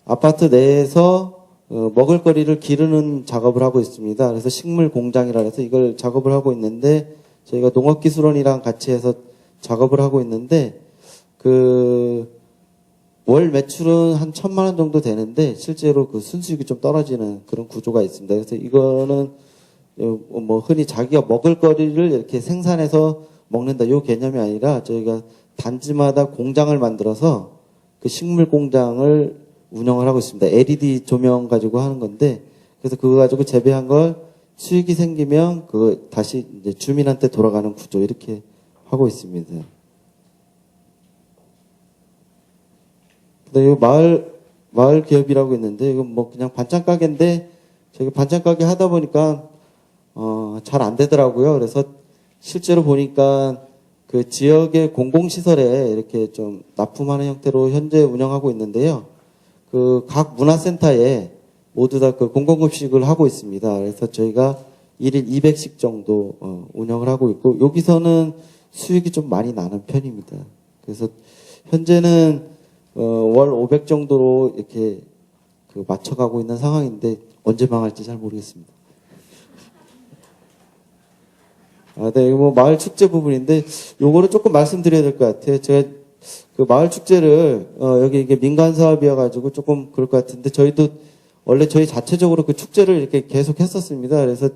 아파트 내에서 먹을거리를 기르는 작업을 하고 있습니다. 그래서 식물 공장이라 해서 이걸 작업을 하고 있는데 저희가 농업기술원이랑 같이 해서 작업을 하고 있는데 그 월 매출은 한 1,000만 원 정도 되는데 실제로 그 순수익이 좀 떨어지는 그런 구조가 있습니다. 그래서 이거는 뭐 흔히 자기가 먹을 거리를 이렇게 생산해서 먹는다 요 개념이 아니라 저희가 단지마다 공장을 만들어서 그 식물 공장을 운영을 하고 있습니다. LED 조명 가지고 하는 건데 그래서 그거 가지고 재배한 걸 수익이 생기면 그 다시 이제 주민한테 돌아가는 구조 이렇게 하고 있습니다. 그다음에 마을 기업이라고 있는데 이건 뭐 그냥 반찬 가게인데 저희가 반찬 가게 하다 보니까 잘 안 되더라고요. 그래서 실제로 보니까 그 지역의 공공시설에 이렇게 좀 납품하는 형태로 현재 운영하고 있는데요. 그 각 문화센터에 모두 다 그 공공급식을 하고 있습니다. 그래서 저희가 1인 200식 정도 운영을 하고 있고 여기서는 수익이 좀 많이 나는 편입니다. 그래서 현재는 월 500 정도로 이렇게 그 맞춰가고 있는 상황인데 언제 망할지 잘 모르겠습니다. 네, 뭐 마을 축제 부분인데 요거를 조금 말씀드려야 될 것 같아요. 제가 그 마을 축제를 여기 이게 민간 사업이어 가지고 조금 그럴 것 같은데 저희도 원래 저희 자체적으로 그 축제를 이렇게 계속 했었습니다. 그래서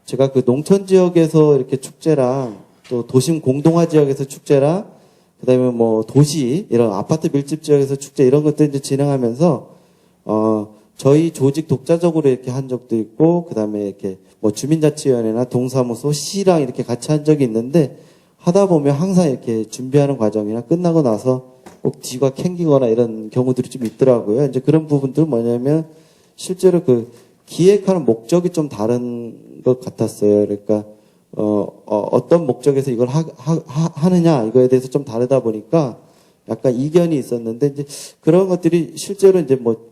제가 그 농촌 지역에서 이렇게 축제랑 또 도심 공동화 지역에서 축제랑 그다음에 뭐 도시 이런 아파트 밀집 지역에서 축제 이런 것들 이제 진행하면서 저희 조직 독자적으로 이렇게 한 적도 있고 그다음에 이렇게 뭐 주민자치위원회나 동사무소 시랑 이렇게 같이 한 적이 있는데 하다 보면 항상 이렇게 준비하는 과정이나 끝나고 나서 꼭 뒤가 캥기거나 이런 경우들이 좀 있더라고요. 이제 그런 부분들 뭐냐면 실제로 그 기획하는 목적이 좀 다른 것 같았어요. 그러니까 어떤 목적에서 이걸 하느냐 이거에 대해서 좀 다르다 보니까 약간 이견이 있었는데 이제 그런 것들이 실제로 이제 뭐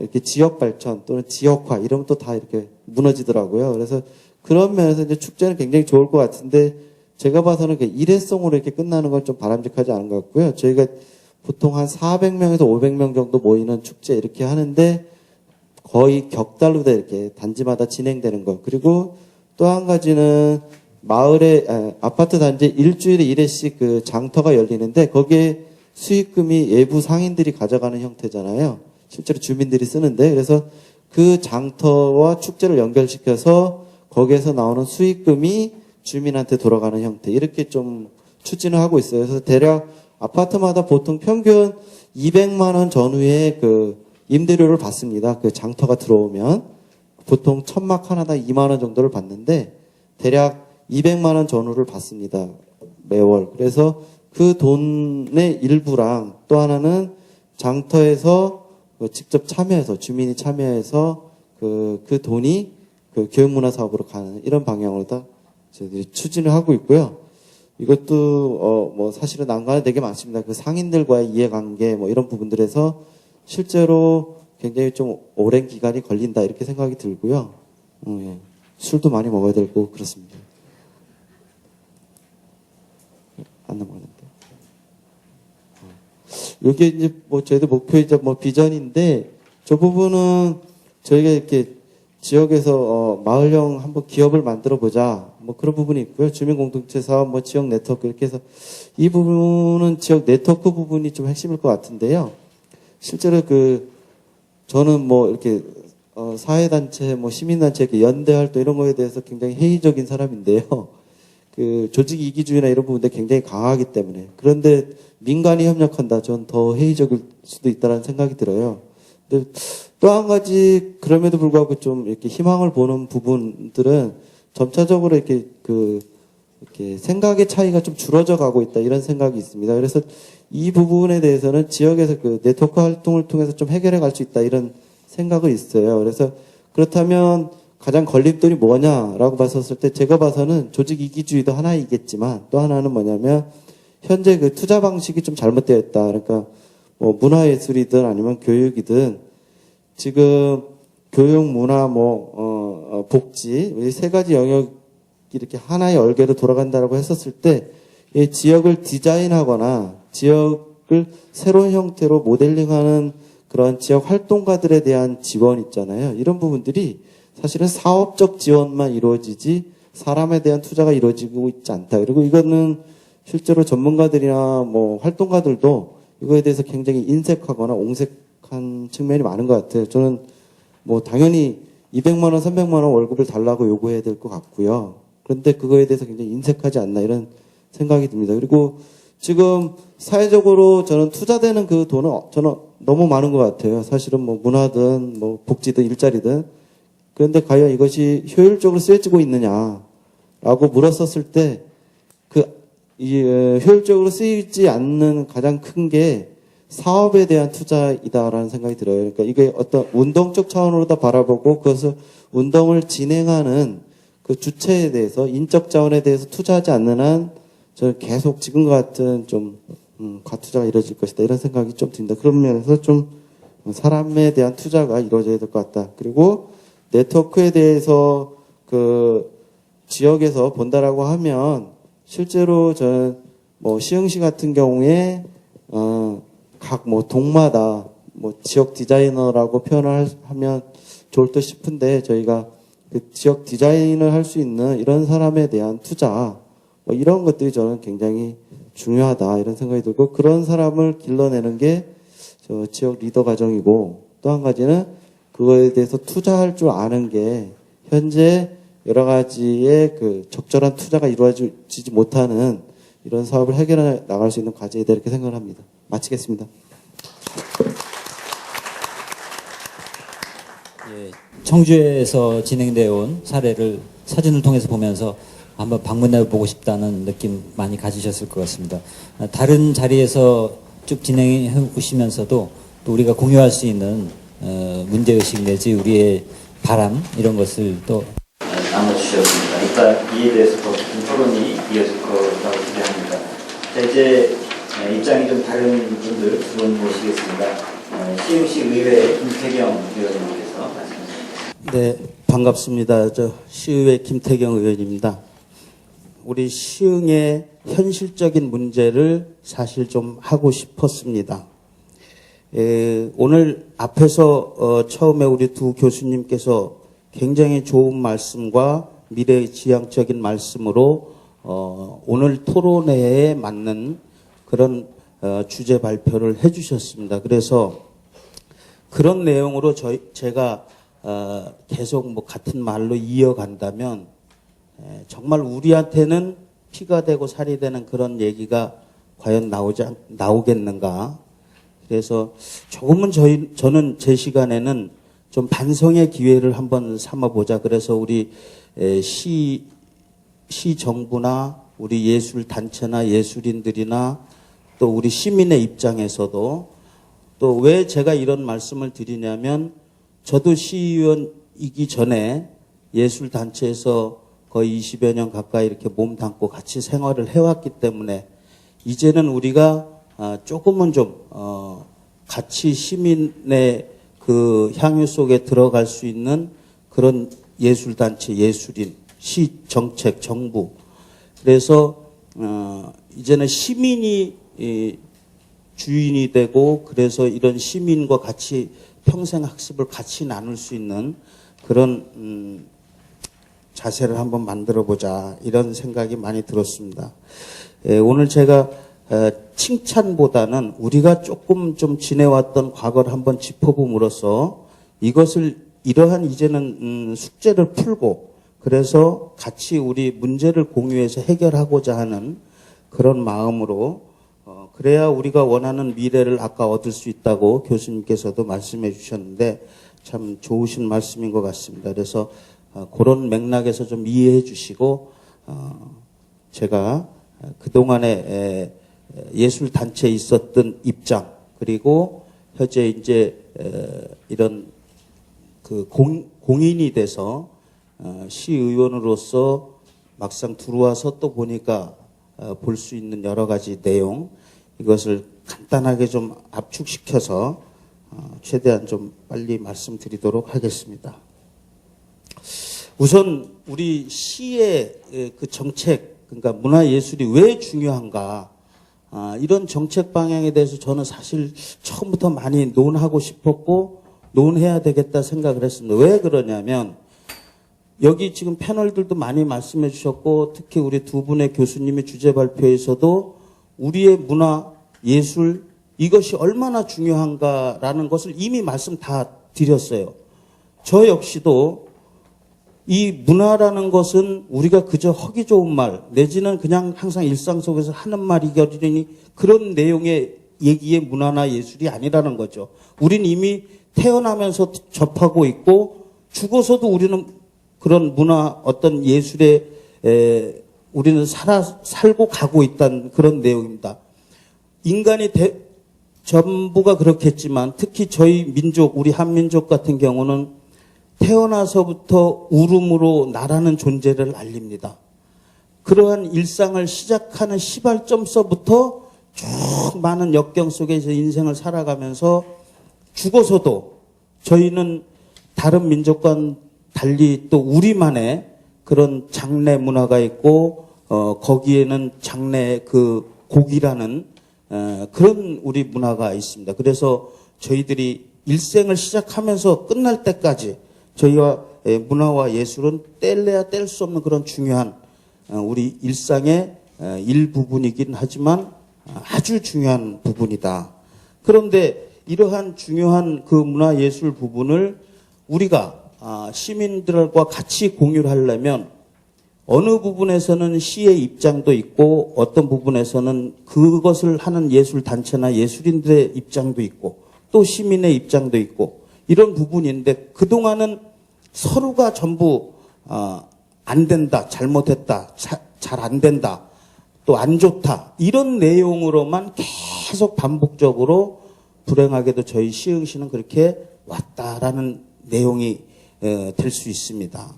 이렇게 지역 발전 또는 지역화 이런 것도 다 이렇게 무너지더라고요. 그래서 그런 면에서 이제 축제는 굉장히 좋을 것 같은데 제가 봐서는 그 일회성으로 이렇게 끝나는 건 좀 바람직하지 않은 것 같고요. 저희가 보통 한 400명에서 500명 정도 모이는 축제 이렇게 하는데 거의 격달로 다 이렇게 단지마다 진행되는 것. 그리고 또 한 가지는 마을에 아파트 단지에 일주일에 1회씩 그 장터가 열리는데 거기에 수익금이 외부 상인들이 가져가는 형태잖아요. 실제로 주민들이 쓰는데 그래서 그 장터와 축제를 연결시켜서 거기에서 나오는 수익금이 주민한테 돌아가는 형태 이렇게 좀 추진을 하고 있어요. 그래서 대략 아파트마다 보통 평균 200만 원 전후에 그 임대료를 받습니다. 그 장터가 들어오면 보통 천막 하나당 2만 원 정도를 받는데 대략 200만 원 전후를 받습니다. 매월. 그래서 그 돈의 일부랑 또 하나는 장터에서 직접 참여해서 주민이 참여해서 그 돈이 그 교육문화 사업으로 가는 이런 방향으로 다 저희들이 추진을 하고 있고요. 이것도 뭐 사실은 난관이 되게 많습니다. 그 상인들과의 이해관계 뭐 이런 부분들에서 실제로 굉장히 좀 오랜 기간이 걸린다 이렇게 생각이 들고요. 예. 술도 많이 먹어야 되고 그렇습니다. 안 넘어가는데. 이게 이제 뭐 저희들 목표이자 뭐 비전인데 저 부분은 저희가 이렇게 지역에서 마을형 한번 기업을 만들어 보자 뭐 그런 부분이 있고요. 주민공동체 사업 뭐 지역 네트워크 이렇게 해서 이 부분은 지역 네트워크 부분이 좀 핵심일 것 같은데요. 실제로 저는 뭐 이렇게 사회단체 뭐 시민단체 이렇게 연대 활동 이런 거에 대해서 굉장히 회의적인 사람인데요. 그 조직 이기주의나 이런 부분들 굉장히 강하기 때문에 그런데 민간이 협력한다. 전 더 회의적일 수도 있다는 생각이 들어요. 근데 또 한 가지 그럼에도 불구하고 좀 이렇게 희망을 보는 부분들은 점차적으로 이렇게 이렇게 생각의 차이가 좀 줄어져 가고 있다 이런 생각이 있습니다. 그래서 이 부분에 대해서는 지역에서 그 네트워크 활동을 통해서 좀 해결해 갈 수 있다 이런 생각은 있어요. 그래서 그렇다면 가장 걸림돌이 뭐냐라고 봤었을 때 제가 봐서는 조직 이기주의도 하나이겠지만 또 하나는 뭐냐면 현재 그 투자 방식이 좀 잘못되어 있다. 그러니까 뭐 문화예술이든 아니면 교육이든 지금 교육, 문화, 복지 이 세 가지 영역이 이렇게 하나의 얼개로 돌아간다라고 했었을 때 이 지역을 디자인하거나 지역을 새로운 형태로 모델링하는 그런 지역 활동가들에 대한 지원 있잖아요. 이런 부분들이 사실은 사업적 지원만 이루어지지 사람에 대한 투자가 이루어지고 있지 않다. 그리고 이거는 실제로 전문가들이나 뭐 활동가들도 이거에 대해서 굉장히 인색하거나 옹색한 측면이 많은 것 같아요. 저는 뭐 당연히 200만 원, 300만 원 월급을 달라고 요구해야 될 것 같고요. 그런데 그거에 대해서 굉장히 인색하지 않나 이런 생각이 듭니다. 그리고 지금 사회적으로 저는 투자되는 그 돈은 저는 너무 많은 것 같아요. 사실은 뭐 문화든 뭐 복지든 일자리든. 그런데 과연 이것이 효율적으로 쓰여지고 있느냐라고 물었었을 때 효율적으로 쓰이지 않는 가장 큰 게 사업에 대한 투자이다라는 생각이 들어요. 그러니까 이게 어떤 운동적 차원으로 다 바라보고 그것을 운동을 진행하는 그 주체에 대해서 인적 자원에 대해서 투자하지 않는 한 저는 계속 지금과 같은 좀 과투자가 이루어질 것이다 이런 생각이 좀 듭니다. 그런 면에서 좀 사람에 대한 투자가 이루어져야 될 것 같다. 그리고 네트워크에 대해서 그 지역에서 본다라고 하면 실제로 저는 뭐 시흥시 같은 경우에 각 뭐 동마다 뭐 지역 디자이너라고 표현을 하면 좋을 듯 싶은데 저희가 그 지역 디자인을 할 수 있는 이런 사람에 대한 투자 뭐 이런 것들이 저는 굉장히 중요하다 이런 생각이 들고 그런 사람을 길러내는 게 저 지역 리더 과정이고 또 한 가지는 그거에 대해서 투자할 줄 아는 게 현재 여러 가지의 그 적절한 투자가 이루어지지 못하는 이런 사업을 해결해 나갈 수 있는 과제이다 이렇게 생각을 합니다. 마치겠습니다. 예, 청주에서 진행되어 온 사례를 사진을 통해서 보면서 한번 방문해 보고 싶다는 느낌 많이 가지셨을 것 같습니다. 다른 자리에서 쭉 진행해 오시면서도 또 우리가 공유할 수 있는 문제의식 내지 우리의 바람 이런 것을 또 나눠주셨습니다. 이따 이에 대해서 더 깊은 토론이 이어질 거라고 기대합니다. 자, 이제 입장이 좀 다른 분들 두 분 모시겠습니다. 시흥시 의회 김태경 의원님께서 말씀하십니다. 네, 반갑습니다. 저 시의회 김태경 의원입니다. 우리 시흥의 현실적인 문제를 사실 좀 하고 싶었습니다. 오늘 앞에서 처음에 우리 두 교수님께서 굉장히 좋은 말씀과 미래지향적인 말씀으로 오늘 토론회에 맞는 그런 주제 발표를 해주셨습니다. 그래서 그런 내용으로 제가 계속 뭐 같은 말로 이어간다면 정말 우리한테는 피가 되고 살이 되는 그런 얘기가 과연 나오겠는가. 그래서 조금은 저는 제 시간에는 좀 반성의 기회를 한번 삼아보자. 그래서 우리 시 정부나 우리 예술 단체나 예술인들이나 또 우리 시민의 입장에서도 또 왜 제가 이런 말씀을 드리냐면 저도 시의원이기 전에 예술 단체에서 거의 20여 년 가까이 이렇게 몸담고 같이 생활을 해왔기 때문에 이제는 우리가 조금은 좀 같이 시민의 그 향유 속에 들어갈 수 있는 그런 예술단체, 예술인, 시 정책, 정부. 그래서 이제는 시민이 주인이 되고 그래서 이런 시민과 같이 평생 학습을 같이 나눌 수 있는 그런 자세를 한번 만들어보자 이런 생각이 많이 들었습니다. 오늘 제가 칭찬보다는 우리가 조금 좀 지내왔던 과거를 한번 짚어봄으로써 이것을 이러한 이제는 숙제를 풀고 그래서 같이 우리 문제를 공유해서 해결하고자 하는 그런 마음으로 그래야 우리가 원하는 미래를 아까 얻을 수 있다고 교수님께서도 말씀해 주셨는데 참 좋으신 말씀인 것 같습니다. 그래서 그런 맥락에서 좀 이해해 주시고 제가 그동안에 예술단체에 있었던 입장 그리고 현재 이제 이런 그 공인이 돼서 시의원으로서 막상 들어와서 또 보니까 볼 수 있는 여러 가지 내용 이것을 간단하게 좀 압축시켜서 최대한 좀 빨리 말씀드리도록 하겠습니다. 우선 우리 시의 그 정책 그러니까 문화예술이 왜 중요한가 이런 정책 방향에 대해서 저는 사실 처음부터 많이 논하고 싶었고 논해야 되겠다 생각을 했습니다. 왜 그러냐면 여기 지금 패널들도 많이 말씀해 주셨고 특히 우리 두 분의 교수님의 주제 발표에서도 우리의 문화, 예술, 이것이 얼마나 중요한가라는 것을 이미 말씀 다 드렸어요. 저 역시도 이 문화라는 것은 우리가 그저 허기 좋은 말 내지는 그냥 항상 일상 속에서 하는 말이거니 그런 내용의 얘기의 문화나 예술이 아니라는 거죠. 우린 이미 태어나면서 접하고 있고 죽어서도 우리는 그런 문화 어떤 예술에 우리는 살고 가고 있다는 그런 내용입니다. 인간이 전부가 그렇겠지만 특히 저희 민족 우리 한민족 같은 경우는 태어나서부터 울음으로 나라는 존재를 알립니다. 그러한 일상을 시작하는 시발점서부터 쭉 많은 역경 속에서 인생을 살아가면서 죽어서도 저희는 다른 민족과는 달리 또 우리만의 그런 장례 문화가 있고 거기에는 장례 그 곡이라는 그런 우리 문화가 있습니다. 그래서 저희들이 일생을 시작하면서 끝날 때까지 저희와 문화와 예술은 뗄래야 뗄 수 없는 그런 중요한 우리 일상의 일부분이긴 하지만 아주 중요한 부분이다. 그런데 이러한 중요한 그 문화 예술 부분을 우리가 시민들과 같이 공유를 하려면 어느 부분에서는 시의 입장도 있고 어떤 부분에서는 그것을 하는 예술단체나 예술인들의 입장도 있고 또 시민의 입장도 있고 이런 부분인데 그동안은 서로가 전부 안 된다, 잘못했다, 잘 안 된다, 또 안 좋다 이런 내용으로만 계속 반복적으로 불행하게도 저희 시흥시는 그렇게 왔다라는 내용이 될 수 있습니다.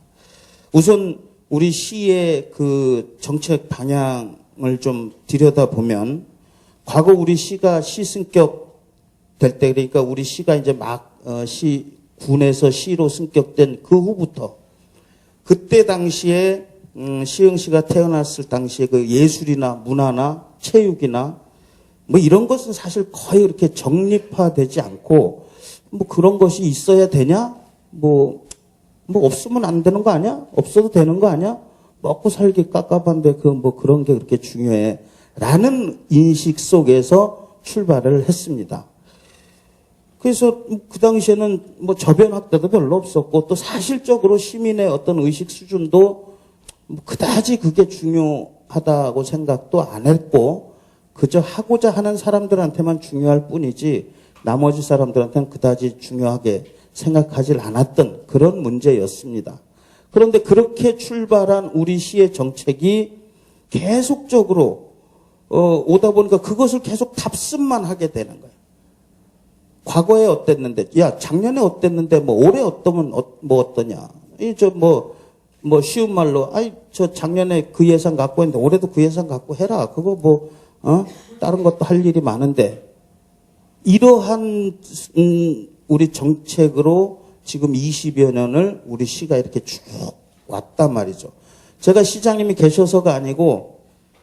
우선 우리 시의 그 정책 방향을 좀 들여다보면 과거 우리 시가 시승격 될 때 그러니까 우리 시가 이제 막 군에서 시로 승격된 그 후부터 그때 당시에 시흥시가 태어났을 당시에 그 예술이나 문화나 체육이나 뭐 이런 것은 사실 거의 그렇게 정립화되지 않고 뭐 그런 것이 있어야 되냐? 뭐 없으면 안 되는 거 아니야? 없어도 되는 거 아니야? 먹고 살기 깝깝한데 뭐 그런 게 그렇게 중요해. 라는 인식 속에서 출발을 했습니다. 그래서 그 당시에는 뭐 저변 확대도 별로 없었고 또 사실적으로 시민의 어떤 의식 수준도 그다지 그게 중요하다고 생각도 안 했고 그저 하고자 하는 사람들한테만 중요할 뿐이지 나머지 사람들한테는 그다지 중요하게 생각하지 않았던 그런 문제였습니다. 그런데 그렇게 출발한 우리 시의 정책이 계속적으로 오다 보니까 그것을 계속 답습만 하게 되는 거예요. 과거에 어땠는데, 야 작년에 어땠는데, 뭐 올해 어떠면 뭐 어떠냐? 뭐 쉬운 말로, 저 작년에 그 예산 갖고 했는데 올해도 그 예산 갖고 해라. 그거 다른 것도 할 일이 많은데 이러한 우리 정책으로 지금 20여 년을 우리 시가 이렇게 쭉 왔단 말이죠. 제가 시장님이 계셔서가 아니고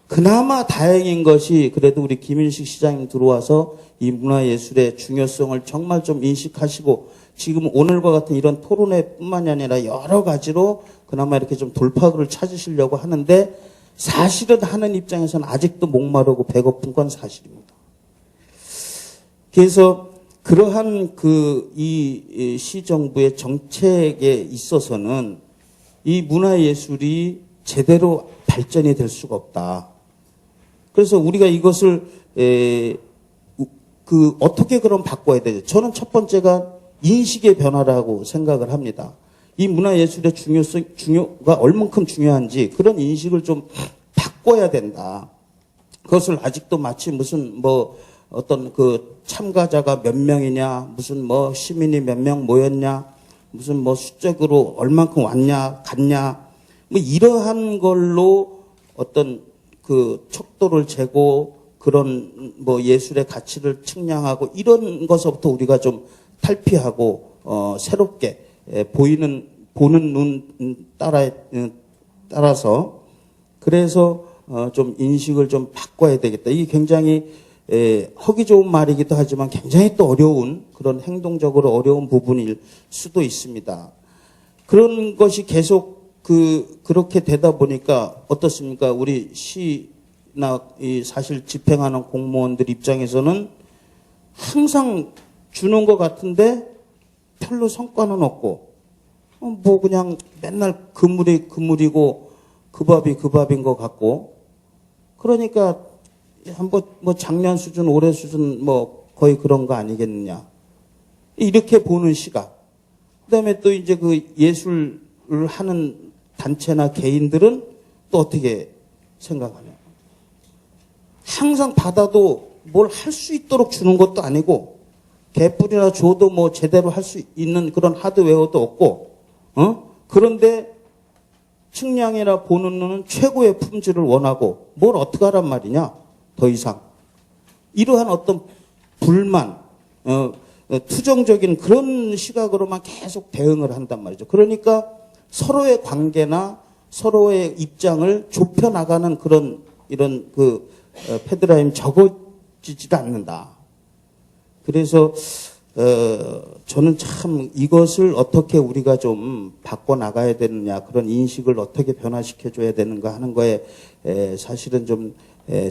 그나마 다행인 것이 그래도 우리 김윤식 시장님 들어와서 이 문화예술의 중요성을 정말 좀 인식하시고 지금 오늘과 같은 이런 토론회뿐만이 아니라 여러 가지로 그나마 이렇게 좀 돌파구를 찾으시려고 하는데 사실은 하는 입장에서는 아직도 목마르고 배고픈 건 사실입니다. 그래서 그러한 이 시정부의 정책에 있어서는 이 문화예술이 제대로 발전이 될 수가 없다. 그래서 우리가 이것을 어떻게 그럼 바꿔야 되죠? 저는 첫 번째가 인식의 변화라고 생각을 합니다. 이 문화예술의 중요가 얼만큼 중요한지 그런 인식을 좀 바꿔야 된다. 그것을 아직도 마치 무슨 어떤 그 참가자가 몇 명이냐, 무슨 시민이 몇 명 모였냐, 무슨 수적으로 얼만큼 왔냐, 갔냐, 이러한 걸로 어떤 그 척도를 재고 그런 예술의 가치를 측량하고 이런 것부터 우리가 좀 탈피하고 새롭게 보는 눈 따라서 그래서 좀 인식을 좀 바꿔야 되겠다. 이게 굉장히 허기 좋은 말이기도 하지만 굉장히 또 어려운 그런 행동적으로 어려운 부분일 수도 있습니다. 그런 것이 계속 그렇게 되다 보니까 어떻습니까? 우리 시나 사실 집행하는 공무원들 입장에서는 항상 주는 것 같은데 별로 성과는 없고 뭐 그냥 맨날 그물이 그물이고 그 밥이 그 밥인 것 같고 그러니까 한번 뭐 작년 수준 올해 수준 뭐 거의 그런 거 아니겠느냐 이렇게 보는 시각. 그다음에 또 이제 그 예술을 하는 단체나 개인들은 또 어떻게 생각하냐. 항상 받아도 뭘 할 수 있도록 주는 것도 아니고 개뿔이나 줘도 뭐 제대로 할 수 있는 그런 하드웨어도 없고 그런데 측량이나 보는 눈은 최고의 품질을 원하고 뭘 어떻게 하란 말이냐 더 이상 이러한 어떤 불만 투정적인 그런 시각으로만 계속 대응을 한단 말이죠. 그러니까 서로의 관계나 서로의 입장을 좁혀 나가는 그런 이런 그 패드라임이 적어지지도 않는다. 그래서 저는 참 이것을 어떻게 우리가 좀 바꿔 나가야 되느냐 그런 인식을 어떻게 변화시켜 줘야 되는가 하는 거에 사실은 좀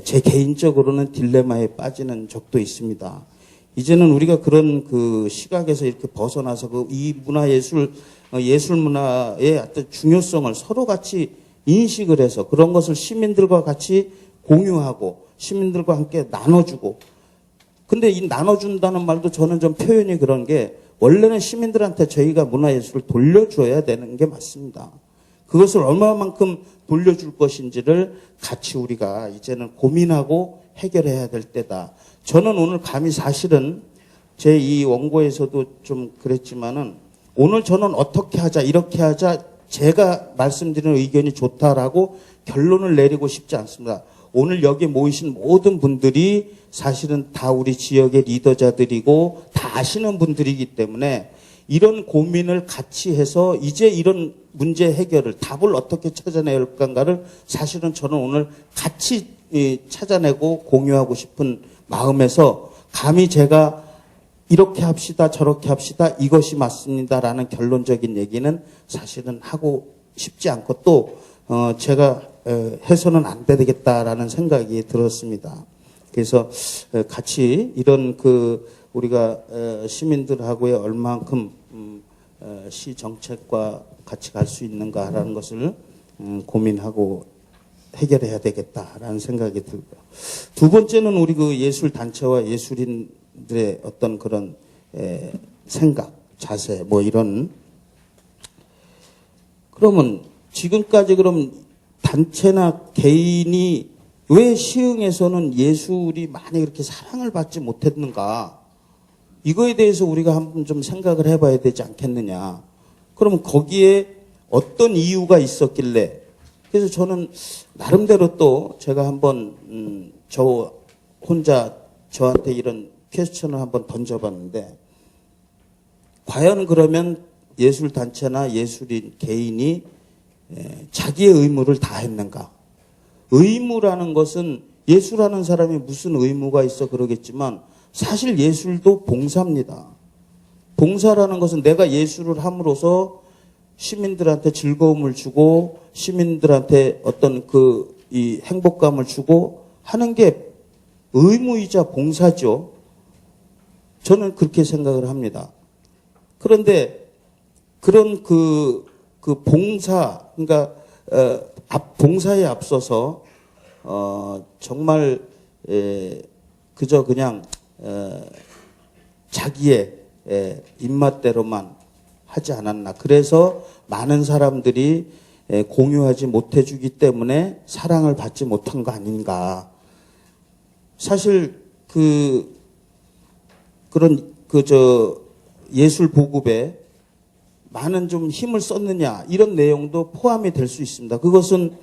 제 개인적으로는 딜레마에 빠지는 적도 있습니다. 이제는 우리가 그런 그 시각에서 이렇게 벗어나서 그 이 문화예술 예술 문화의 어떤 중요성을 서로 같이 인식을 해서 그런 것을 시민들과 같이 공유하고 시민들과 함께 나눠주고 근데 이 나눠준다는 말도 저는 좀 표현이 그런 게 원래는 시민들한테 저희가 문화예술을 돌려줘야 되는 게 맞습니다. 그것을 얼마만큼 돌려줄 것인지를 같이 우리가 이제는 고민하고 해결해야 될 때다. 저는 오늘 감히 사실은 제 이 원고에서도 좀 그랬지만은 오늘 저는 어떻게 하자 이렇게 하자 제가 말씀드리는 의견이 좋다라고 결론을 내리고 싶지 않습니다. 오늘 여기 모이신 모든 분들이 사실은 다 우리 지역의 리더자들이고 다 아시는 분들이기 때문에 이런 고민을 같이 해서 이제 이런 문제 해결을 답을 어떻게 찾아내야 할까를 사실은 저는 오늘 같이 찾아내고 공유하고 싶은 마음에서 감히 제가 이렇게 합시다 저렇게 합시다 이것이 맞습니다라는 결론적인 얘기는 사실은 하고 싶지 않고 또 제가 해서는 안 되겠다라는 생각이 들었습니다. 그래서 같이 이런 그 우리가 시민들하고의 얼만큼 시 정책과 같이 갈 수 있는가라는 것을 고민하고 해결해야 되겠다라는 생각이 들고요. 두 번째는 우리 그 예술 단체와 예술인들의 어떤 그런 생각, 자세 뭐 이런 그러면 지금까지 그럼 단체나 개인이 왜 시흥에서는 예술이 많이 그렇게 사랑을 받지 못했는가? 이거에 대해서 우리가 한번 좀 생각을 해봐야 되지 않겠느냐. 그러면 거기에 어떤 이유가 있었길래 그래서 저는 나름대로 또 제가 한번 저 혼자 저한테 이런 퀘스천을 한번 던져봤는데 과연 그러면 예술단체나 예술인 개인이 자기의 의무를 다 했는가? 의무라는 것은 예술하는 사람이 무슨 의무가 있어 그러겠지만 사실 예술도 봉사입니다. 봉사라는 것은 내가 예술을 함으로써 시민들한테 즐거움을 주고 시민들한테 어떤 이 행복감을 주고 하는 게 의무이자 봉사죠. 저는 그렇게 생각을 합니다. 그런데 그런 그 봉사, 그러니까 봉사에 앞서서 정말 그저 그냥 자기의 입맛대로만 하지 않았나. 그래서 많은 사람들이 공유하지 못해주기 때문에 사랑을 받지 못한 거 아닌가. 사실 그런 예술 보급에 많은 좀 힘을 썼느냐 이런 내용도 포함이 될 수 있습니다. 그것은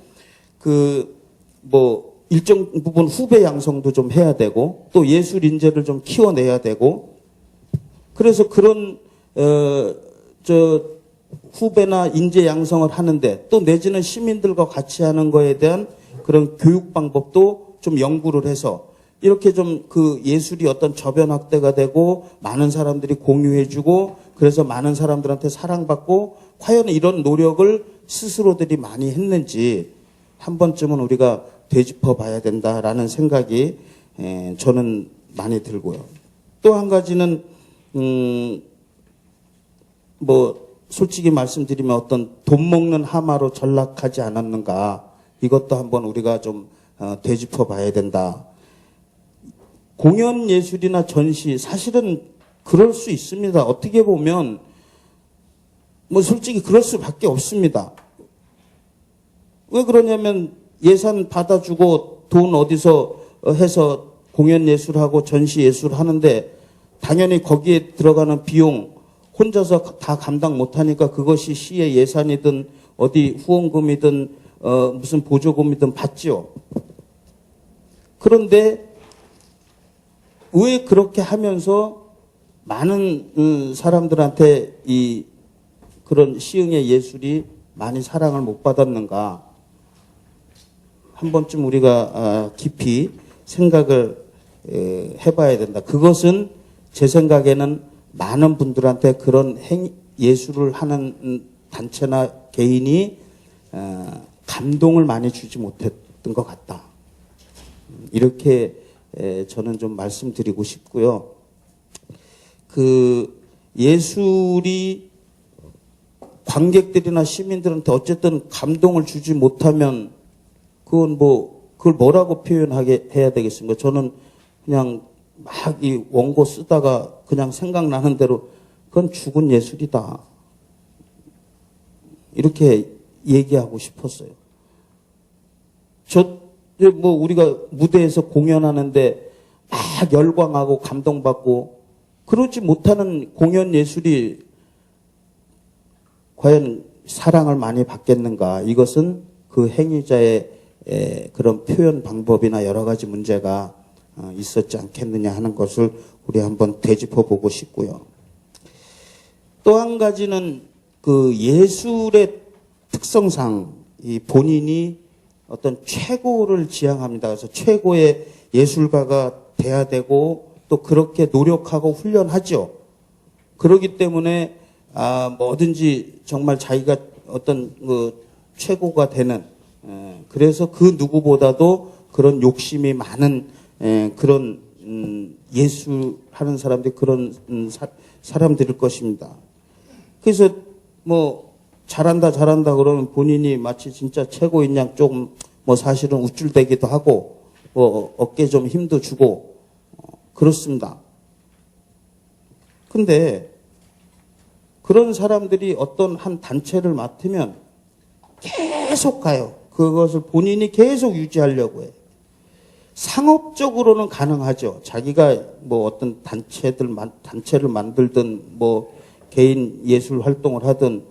일정 부분 후배 양성도 좀 해야 되고 또 예술 인재를 좀 키워내야 되고 그래서 그런 후배나 인재 양성을 하는데 또 내지는 시민들과 같이 하는 거에 대한 그런 교육 방법도 좀 연구를 해서 이렇게 좀 예술이 어떤 저변 확대가 되고 많은 사람들이 공유해주고 그래서 많은 사람들한테 사랑받고 과연 이런 노력을 스스로들이 많이 했는지 한 번쯤은 우리가 되짚어 봐야 된다라는 생각이 저는 많이 들고요. 또 한 가지는 뭐 솔직히 말씀드리면 어떤 돈 먹는 하마로 전락하지 않았는가, 이것도 한번 우리가 좀 되짚어 봐야 된다. 공연 예술이나 전시, 사실은 그럴 수 있습니다. 어떻게 보면 뭐 솔직히 그럴 수밖에 없습니다. 왜 그러냐면 예산 받아주고 돈 어디서 해서 공연 예술하고 전시 예술 하는데 당연히 거기에 들어가는 비용 혼자서 다 감당 못하니까 그것이 시의 예산이든 어디 후원금이든 무슨 보조금이든 받지요. 그런데 왜 그렇게 하면서 많은 사람들한테 이 그런 시흥의 예술이 많이 사랑을 못 받았는가? 한 번쯤 우리가 깊이 생각을 해봐야 된다. 그것은 제 생각에는 많은 분들한테 그런 예술을 하는 단체나 개인이 감동을 많이 주지 못했던 것 같다. 이렇게 저는 좀 말씀드리고 싶고요. 그 예술이 관객들이나 시민들한테 어쨌든 감동을 주지 못하면 그건 뭐 그걸 뭐라고 표현하게 해야 되겠습니까? 저는 그냥 막 이 원고 쓰다가 그냥 생각나는 대로 그건 죽은 예술이다. 이렇게 얘기하고 싶었어요. 뭐 우리가 무대에서 공연하는데 막 열광하고 감동받고 그러지 못하는 공연 예술이 과연 사랑을 많이 받겠는가? 이것은 그 행위자의 그런 표현 방법이나 여러 가지 문제가 있었지 않겠느냐 하는 것을 우리 한번 되짚어 보고 싶고요. 또 한 가지는 그 예술의 특성상 이 본인이 어떤 최고를 지향합니다. 그래서 최고의 예술가가 돼야 되고 또 그렇게 노력하고 훈련하죠. 그렇기 때문에 뭐든지 정말 자기가 어떤 그 최고가 되는 그래서 그 누구보다도 그런 욕심이 많은 그런 예술하는 사람들이 그런 사람들일 것입니다. 그래서 뭐 잘한다 그러면 본인이 마치 진짜 최고인 양 조금 뭐 사실은 우쭐대기도 하고 뭐 어깨 좀 힘도 주고 그렇습니다. 근데 그런 사람들이 어떤 한 단체를 맡으면 계속 가요. 그것을 본인이 계속 유지하려고 해요. 상업적으로는 가능하죠. 자기가 뭐 어떤 단체를 만들든 뭐 개인 예술 활동을 하든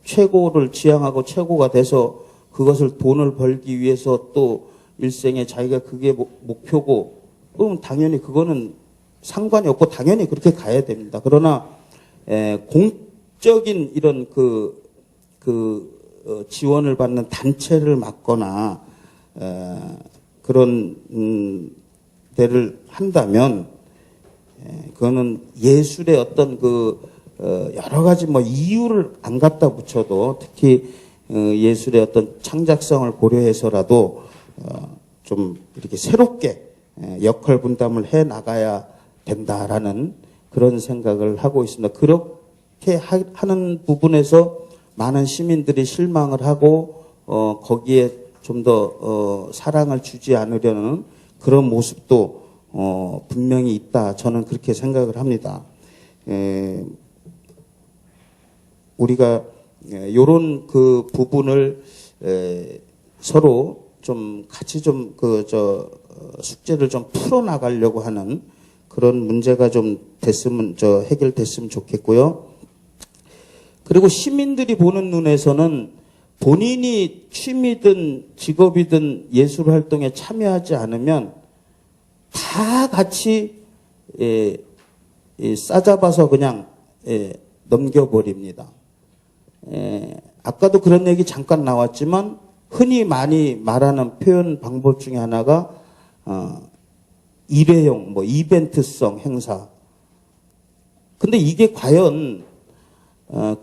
최고를 지향하고 최고가 돼서 그것을 돈을 벌기 위해서 또 일생에 자기가 그게 목표고 그럼 당연히 그거는 상관이 없고 당연히 그렇게 가야 됩니다. 그러나 공적인 이런 지원을 받는 단체를 맡거나 그런 데를 한다면 그거는 예술의 어떤 여러 가지 뭐 이유를 안 갖다 붙여도 특히 예술의 어떤 창작성을 고려해서라도 좀 이렇게 새롭게 역할 분담을 해 나가야 된다라는 그런 생각을 하고 있습니다. 그렇게 하는 부분에서 많은 시민들이 실망을 하고 거기에 좀 더 사랑을 주지 않으려는 그런 모습도 분명히 있다. 저는 그렇게 생각을 합니다. 우리가 요런 그 부분을 서로 좀 같이 좀 숙제를 좀 풀어 나가려고 하는 그런 문제가 좀 해결됐으면 좋겠고요. 그리고 시민들이 보는 눈에서는 본인이 취미든 직업이든 예술 활동에 참여하지 않으면 다 같이 싸잡아서 그냥 넘겨버립니다. 아까도 그런 얘기 잠깐 나왔지만 흔히 많이 말하는 표현 방법 중에 하나가 일회용, 뭐 이벤트성 행사. 근데 이게 과연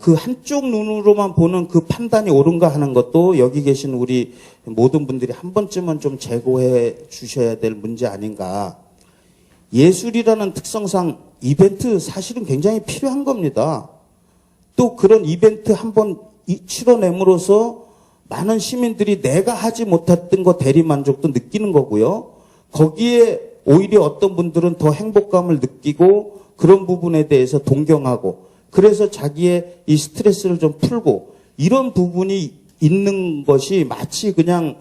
그 한쪽 눈으로만 보는 그 판단이 옳은가 하는 것도 여기 계신 우리 모든 분들이 한 번쯤은 좀 재고해 주셔야 될 문제 아닌가. 예술이라는 특성상 이벤트 사실은 굉장히 필요한 겁니다. 또 그런 이벤트 한번 치러냄으로써 많은 시민들이 내가 하지 못했던 거 대리만족도 느끼는 거고요. 거기에 오히려 어떤 분들은 더 행복감을 느끼고 그런 부분에 대해서 동경하고 그래서 자기의 이 스트레스를 좀 풀고 이런 부분이 있는 것이 마치 그냥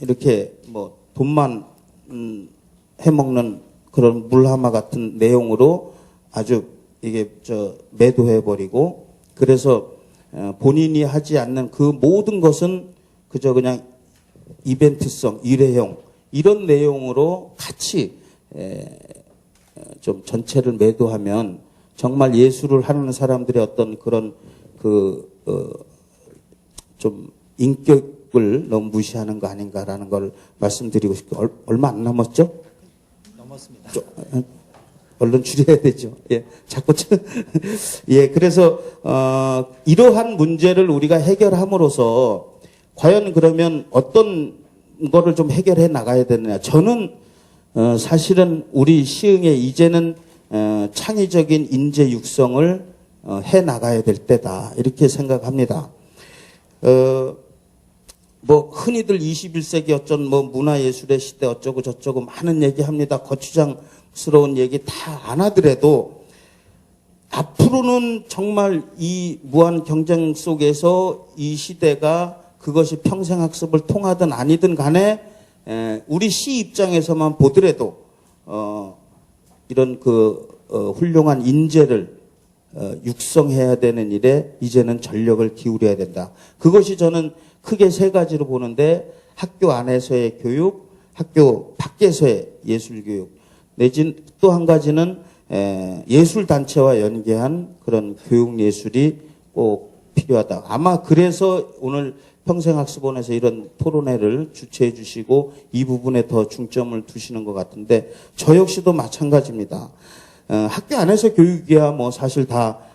이렇게 뭐 돈만 해먹는 그런 물하마 같은 내용으로 아주 이게 매도해버리고 그래서 본인이 하지 않는 그 모든 것은 그저 그냥 이벤트성, 일회용 이런 내용으로 같이 좀 전체를 매도하면 정말 예술을 하는 사람들의 어떤 그런 좀 인격을 너무 무시하는 거 아닌가라는 걸 말씀드리고 싶고 얼마 안 남았죠? 넘었습니다. 얼른 줄여야 되죠. 예, 자꾸 예, 그래서 이러한 문제를 우리가 해결함으로써 과연 그러면 어떤 거를 좀 해결해 나가야 되느냐? 저는 사실은 우리 시흥에 이제는 창의적인 인재 육성을 해 나가야 될 때다 이렇게 생각합니다. 뭐 흔히들 21세기 어쩐 뭐 문화예술의 시대 어쩌고 저쩌고 많은 얘기합니다. 거추장스러운 얘기 다 안 하더라도 앞으로는 정말 이 무한 경쟁 속에서 이 시대가 그것이 평생학습을 통하든 아니든 간에 우리 시 입장에서만 보더라도 이런 훌륭한 인재를 육성해야 되는 일에 이제는 전력을 기울여야 된다. 그것이 저는 크게 세 가지로 보는데 학교 안에서의 교육, 학교 밖에서의 예술 교육, 내진 또 한 가지는 예술 단체와 연계한 그런 교육 예술이 꼭 필요하다. 아마 그래서 오늘 평생학습원에서 이런 토론회를 주최해 주시고 이 부분에 더 중점을 두시는 것 같은데 저 역시도 마찬가지입니다. 학교 안에서 교육이야 뭐 사실 다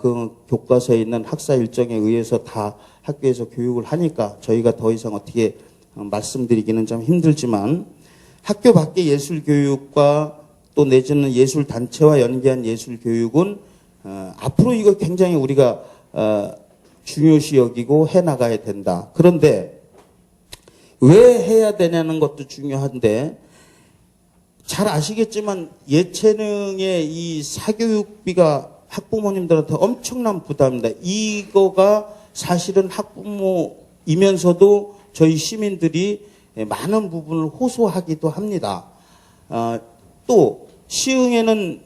그 교과서에 있는 학사 일정에 의해서 다 학교에서 교육을 하니까 저희가 더 이상 어떻게 말씀드리기는 좀 힘들지만 학교 밖의 예술 교육과 또 내지는 예술 단체와 연계한 예술 교육은 앞으로 이거 굉장히 우리가 중요시 여기고 해 나가야 된다. 그런데 왜 해야 되냐는 것도 중요한데 잘 아시겠지만 예체능의 이 사교육비가 학부모님들한테 엄청난 부담입니다. 이거가 사실은 학부모이면서도 저희 시민들이 많은 부분을 호소하기도 합니다. 또 시흥에는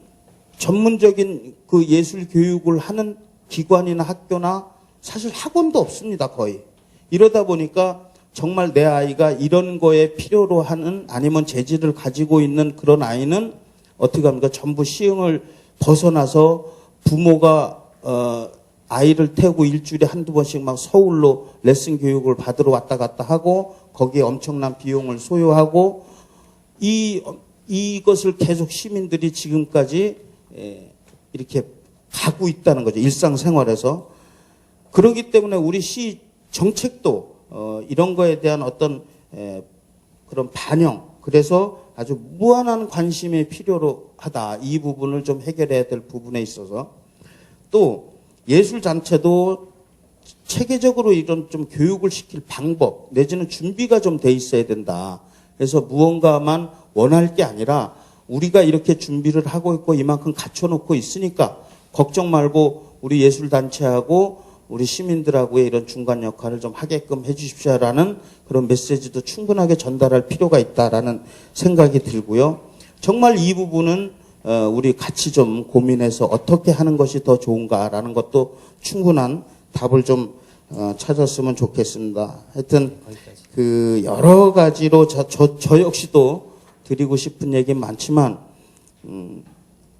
전문적인 그 예술 교육을 하는 기관이나 학교나 사실 학원도 없습니다, 거의. 이러다 보니까 정말 내 아이가 이런 거에 필요로 하는 아니면 재질을 가지고 있는 그런 아이는 어떻게 합니까? 전부 시흥을 벗어나서 부모가 아이를 태우고 일주일에 한두 번씩 막 서울로 레슨 교육을 받으러 왔다 갔다 하고 거기에 엄청난 비용을 소요하고 이것을 계속 시민들이 지금까지 이렇게 가고 있다는 거죠. 일상생활에서. 그렇기 때문에 우리 시 정책도 이런 거에 대한 어떤 그런 반영, 그래서 아주 무한한 관심이 필요로 하다. 이 부분을 좀 해결해야 될 부분에 있어서 또 예술단체도 체계적으로 이런 좀 교육을 시킬 방법 내지는 준비가 좀 돼 있어야 된다. 그래서 무언가만 원할 게 아니라 우리가 이렇게 준비를 하고 있고 이만큼 갖춰놓고 있으니까 걱정 말고 우리 예술단체하고 우리 시민들하고의 이런 중간 역할을 좀 하게끔 해주십시오라는 그런 메시지도 충분하게 전달할 필요가 있다라는 생각이 들고요. 정말 이 부분은 우리 같이 좀 고민해서 어떻게 하는 것이 더 좋은가라는 것도 충분한 답을 좀 찾았으면 좋겠습니다. 하여튼 그 여러 가지로 저 역시도 드리고 싶은 얘기는 많지만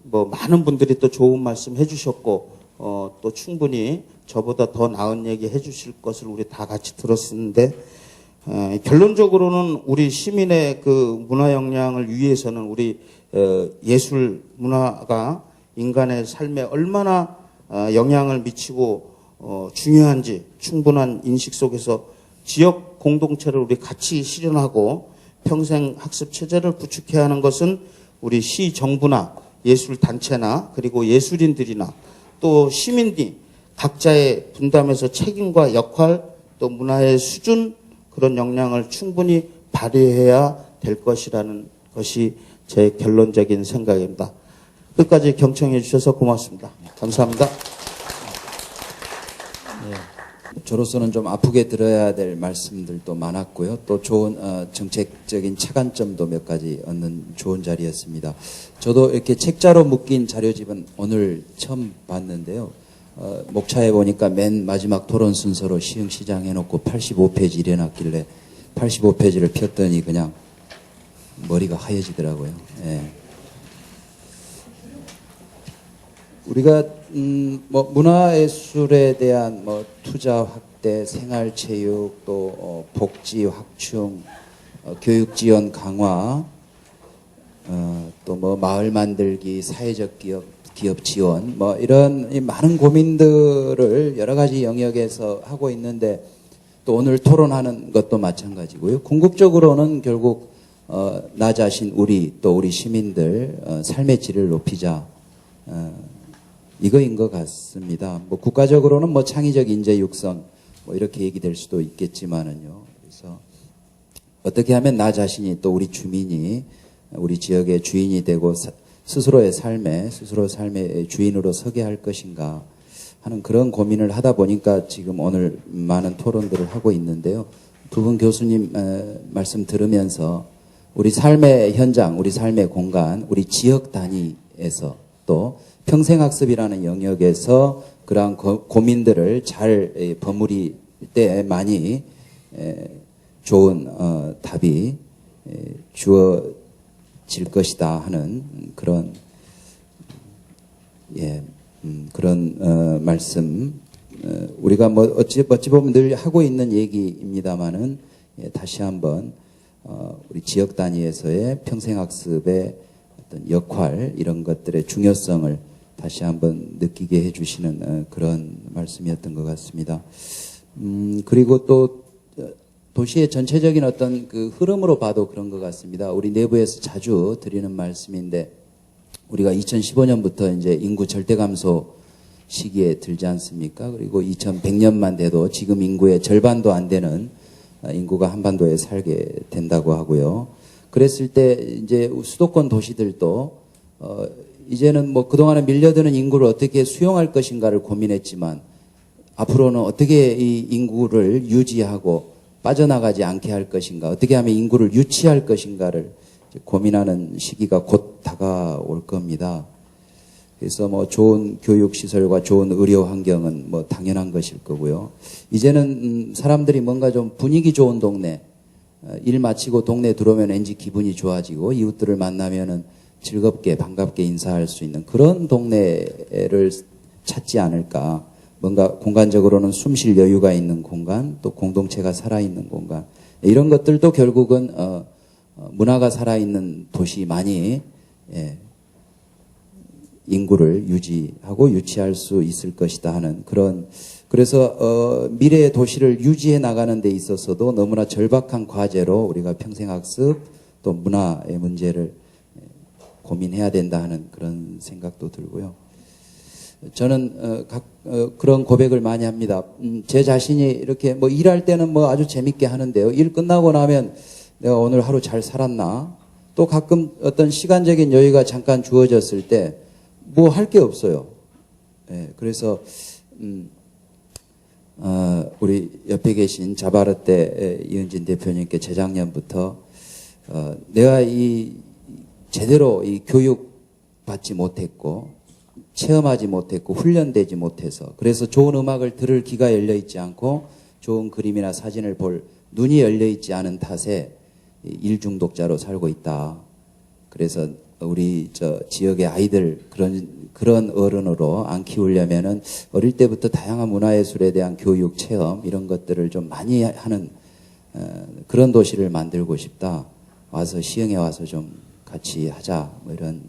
뭐 많은 분들이 또 좋은 말씀 해주셨고 또 충분히 저보다 더 나은 얘기 해주실 것을 우리 다 같이 들었는데 결론적으로는 우리 시민의 그 문화 역량을 위해서는 우리 예술 문화가 인간의 삶에 얼마나 영향을 미치고 중요한지 충분한 인식 속에서 지역 공동체를 우리 같이 실현하고 평생 학습 체제를 구축해야 하는 것은 우리 시 정부나 예술 단체나 그리고 예술인들이나 또 시민들이 각자의 분담에서 책임과 역할 또 문화의 수준 그런 역량을 충분히 발휘해야 될 것이라는 것이 제 결론적인 생각입니다. 끝까지 경청해 주셔서 고맙습니다. 감사합니다. 저로서는 좀 아프게 들어야 될 말씀들도 많았고요. 또 좋은 정책적인 차관점도 몇 가지 얻는 좋은 자리였습니다. 저도 이렇게 책자로 묶인 자료집은 오늘 처음 봤는데요. 목차에 보니까 맨 마지막 토론 순서로 시흥시장 해놓고 85페이지 이래놨길래 85페이지를 폈더니 그냥 머리가 하얘지더라고요. 예. 우리가 뭐 문화예술에 대한 뭐 투자 확대, 생활체육, 또 복지 확충, 교육 지원 강화, 또 뭐 마을 만들기, 사회적 기업 지원, 뭐 이런 이 많은 고민들을 여러 가지 영역에서 하고 있는데 또 오늘 토론하는 것도 마찬가지고요. 궁극적으로는 결국 나 자신, 또 우리 시민들 삶의 질을 높이자. 이거인 것 같습니다. 뭐 국가적으로는 뭐 창의적 인재 육성 뭐 이렇게 얘기될 수도 있겠지만은요. 그래서 어떻게 하면 나 자신이 또 우리 주민이 우리 지역의 주인이 되고 스스로 삶의 주인으로 서게 할 것인가 하는 그런 고민을 하다 보니까 지금 오늘 많은 토론들을 하고 있는데요. 두 분 교수님 말씀 들으면서 우리 삶의 현장, 우리 삶의 공간, 우리 지역 단위에서 또 평생학습이라는 영역에서 그러한 고민들을 잘 버무릴 때 많이 좋은 답이 주어질 것이다 하는 그런 그런 말씀 우리가 뭐 어찌 보면 늘 하고 있는 얘기입니다만은 다시 한번 우리 지역 단위에서의 평생학습의 어떤 역할 이런 것들의 중요성을 다시 한번 느끼게 해주시는 그런 말씀이었던 것 같습니다. 그리고 또 도시의 전체적인 어떤 그 흐름으로 봐도 그런 것 같습니다. 우리 내부에서 자주 드리는 말씀인데 우리가 2015년부터 이제 인구 절대 감소 시기에 들지 않습니까? 그리고 2100년만 돼도 지금 인구의 절반도 안 되는 인구가 한반도에 살게 된다고 하고요. 그랬을 때 이제 수도권 도시들도 이제는 뭐 그동안에 밀려드는 인구를 어떻게 수용할 것인가를 고민했지만 앞으로는 어떻게 이 인구를 유지하고 빠져나가지 않게 할 것인가, 어떻게 하면 인구를 유치할 것인가를 고민하는 시기가 곧 다가올 겁니다. 그래서 뭐 좋은 교육 시설과 좋은 의료 환경은 뭐 당연한 것일 거고요. 이제는 사람들이 뭔가 좀 분위기 좋은 동네, 일 마치고 동네 들어오면 왠지 기분이 좋아지고 이웃들을 만나면은 즐겁게 반갑게 인사할 수 있는 그런 동네를 찾지 않을까. 뭔가 공간적으로는 숨 쉴 여유가 있는 공간, 또 공동체가 살아있는 공간. 이런 것들도 결국은 문화가 살아있는 도시 많이 인구를 유지하고 유치할 수 있을 것이다 하는 그런, 그래서 미래의 도시를 유지해 나가는 데 있어서도 너무나 절박한 과제로 우리가 평생학습 또 문화의 문제를 고민해야 된다 하는 그런 생각도 들고요. 저는 그런 고백을 많이 합니다. 제 자신이 이렇게 뭐 일할 때는 뭐 아주 재밌게 하는데요. 일 끝나고 나면 내가 오늘 하루 잘 살았나? 또 가끔 어떤 시간적인 여유가 잠깐 주어졌을 때 뭐 할 게 없어요. 그래서 우리 옆에 계신 자바르테 이은진 대표님께 재작년부터 내가 제대로 이 교육 받지 못했고 체험하지 못했고 훈련되지 못해서 그래서 좋은 음악을 들을 귀가 열려 있지 않고 좋은 그림이나 사진을 볼 눈이 열려 있지 않은 탓에 일 중독자로 살고 있다. 그래서 우리 지역의 아이들 그런 어른으로 안 키우려면은 어릴 때부터 다양한 문화예술에 대한 교육, 체험 이런 것들을 좀 많이 하는 그런 도시를 만들고 싶다. 와서 시흥에 와서 좀 같이 하자. 뭐 이런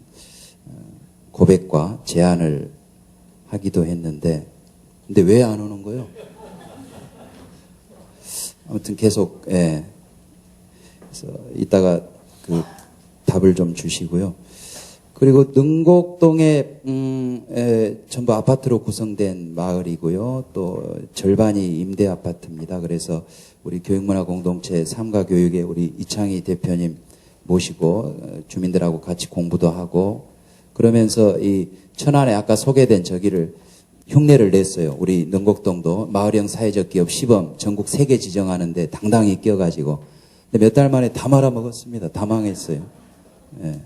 고백과 제안을 하기도 했는데, 근데 왜 안 오는 거예요? 아무튼 계속 그래서 이따가 그 답을 좀 주시고요. 그리고 능곡동에 전부 아파트로 구성된 마을이고요. 또 절반이 임대 아파트입니다. 그래서 우리 교육문화공동체 삼가교육에 우리 이창희 대표님 모시고 주민들하고 같이 공부도 하고 그러면서 이 천안에 아까 소개된 저기를 흉내를 냈어요. 우리 능곡동도 마을형 사회적 기업 시범 전국 3개 지정하는데 당당히 끼어가지고 근데 몇 달 만에 다 말아먹었습니다. 다 망했어요. 예.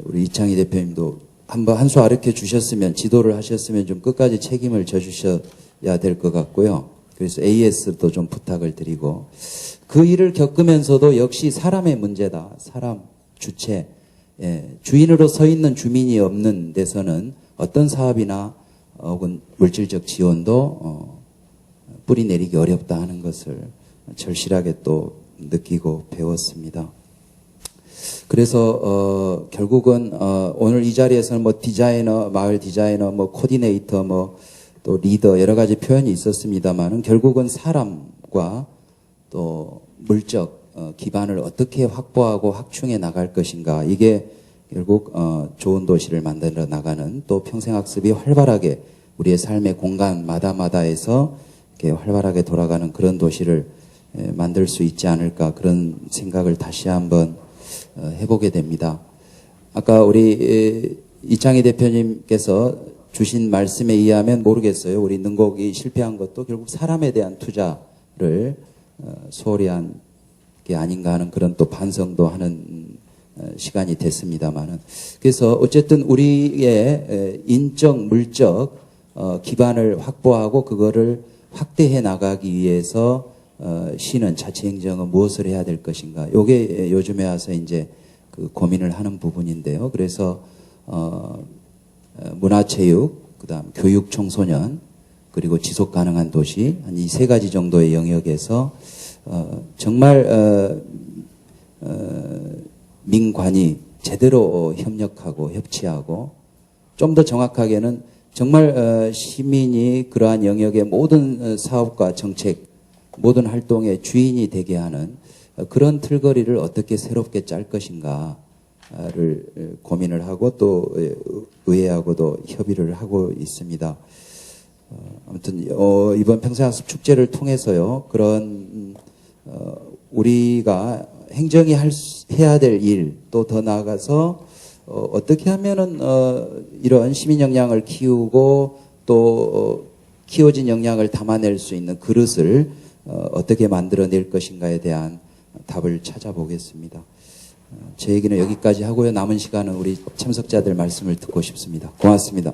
우리 이창희 대표님도 한번 한 수 아르켜 주셨으면 지도를 하셨으면 좀 끝까지 책임을 져주셔야 될 것 같고요. 그래서 AS도 좀 부탁을 드리고 그 일을 겪으면서도 역시 사람의 문제다. 사람, 주체, 주인으로 서 있는 주민이 없는 데서는 어떤 사업이나 혹은 물질적 지원도 뿌리 내리기 어렵다 하는 것을 절실하게 또 느끼고 배웠습니다. 그래서 결국은 오늘 이 자리에서는 뭐 디자이너, 마을 디자이너, 뭐 코디네이터, 뭐 또 리더 여러 가지 표현이 있었습니다만은 결국은 사람과 또 물적 기반을 어떻게 확보하고 확충해 나갈 것인가 이게 결국 좋은 도시를 만들어 나가는 또 평생학습이 활발하게 우리의 삶의 공간마다마다에서 이렇게 활발하게 돌아가는 그런 도시를 만들 수 있지 않을까 그런 생각을 다시 한번 해보게 됩니다. 아까 우리 이창희 대표님께서 주신 말씀에 의하면 모르겠어요. 우리 능곡이 실패한 것도 결국 사람에 대한 투자를 소홀히 한 게 아닌가 하는 그런 또 반성도 하는 시간이 됐습니다만은 그래서 어쨌든 우리의 인적, 물적 기반을 확보하고 그거를 확대해 나가기 위해서 시는 자치행정은 무엇을 해야 될 것인가. 요게 요즘에 와서 이제 그 고민을 하는 부분인데요. 그래서 문화체육, 그다음 교육 청소년, 그리고 지속 가능한 도시 한 이 3가지 정도의 영역에서 정말 민관이 제대로 협력하고 협치하고 좀 더 정확하게는 정말 시민이 그러한 영역의 모든 사업과 정책, 모든 활동의 주인이 되게 하는 그런 틀거리를 어떻게 새롭게 짤 것인가를 고민을 하고 또 의회하고도 협의를 하고 있습니다. 아무튼 이번 평생학습 축제를 통해서요 그런 우리가 행정이 해야 될 일 또 더 나아가서 어떻게 하면은 이런 시민 역량을 키우고 또 키워진 역량을 담아낼 수 있는 그릇을 어떻게 만들어낼 것인가에 대한 답을 찾아보겠습니다. 제 얘기는 여기까지 하고요. 남은 시간은 우리 참석자들 말씀을 듣고 싶습니다. 고맙습니다.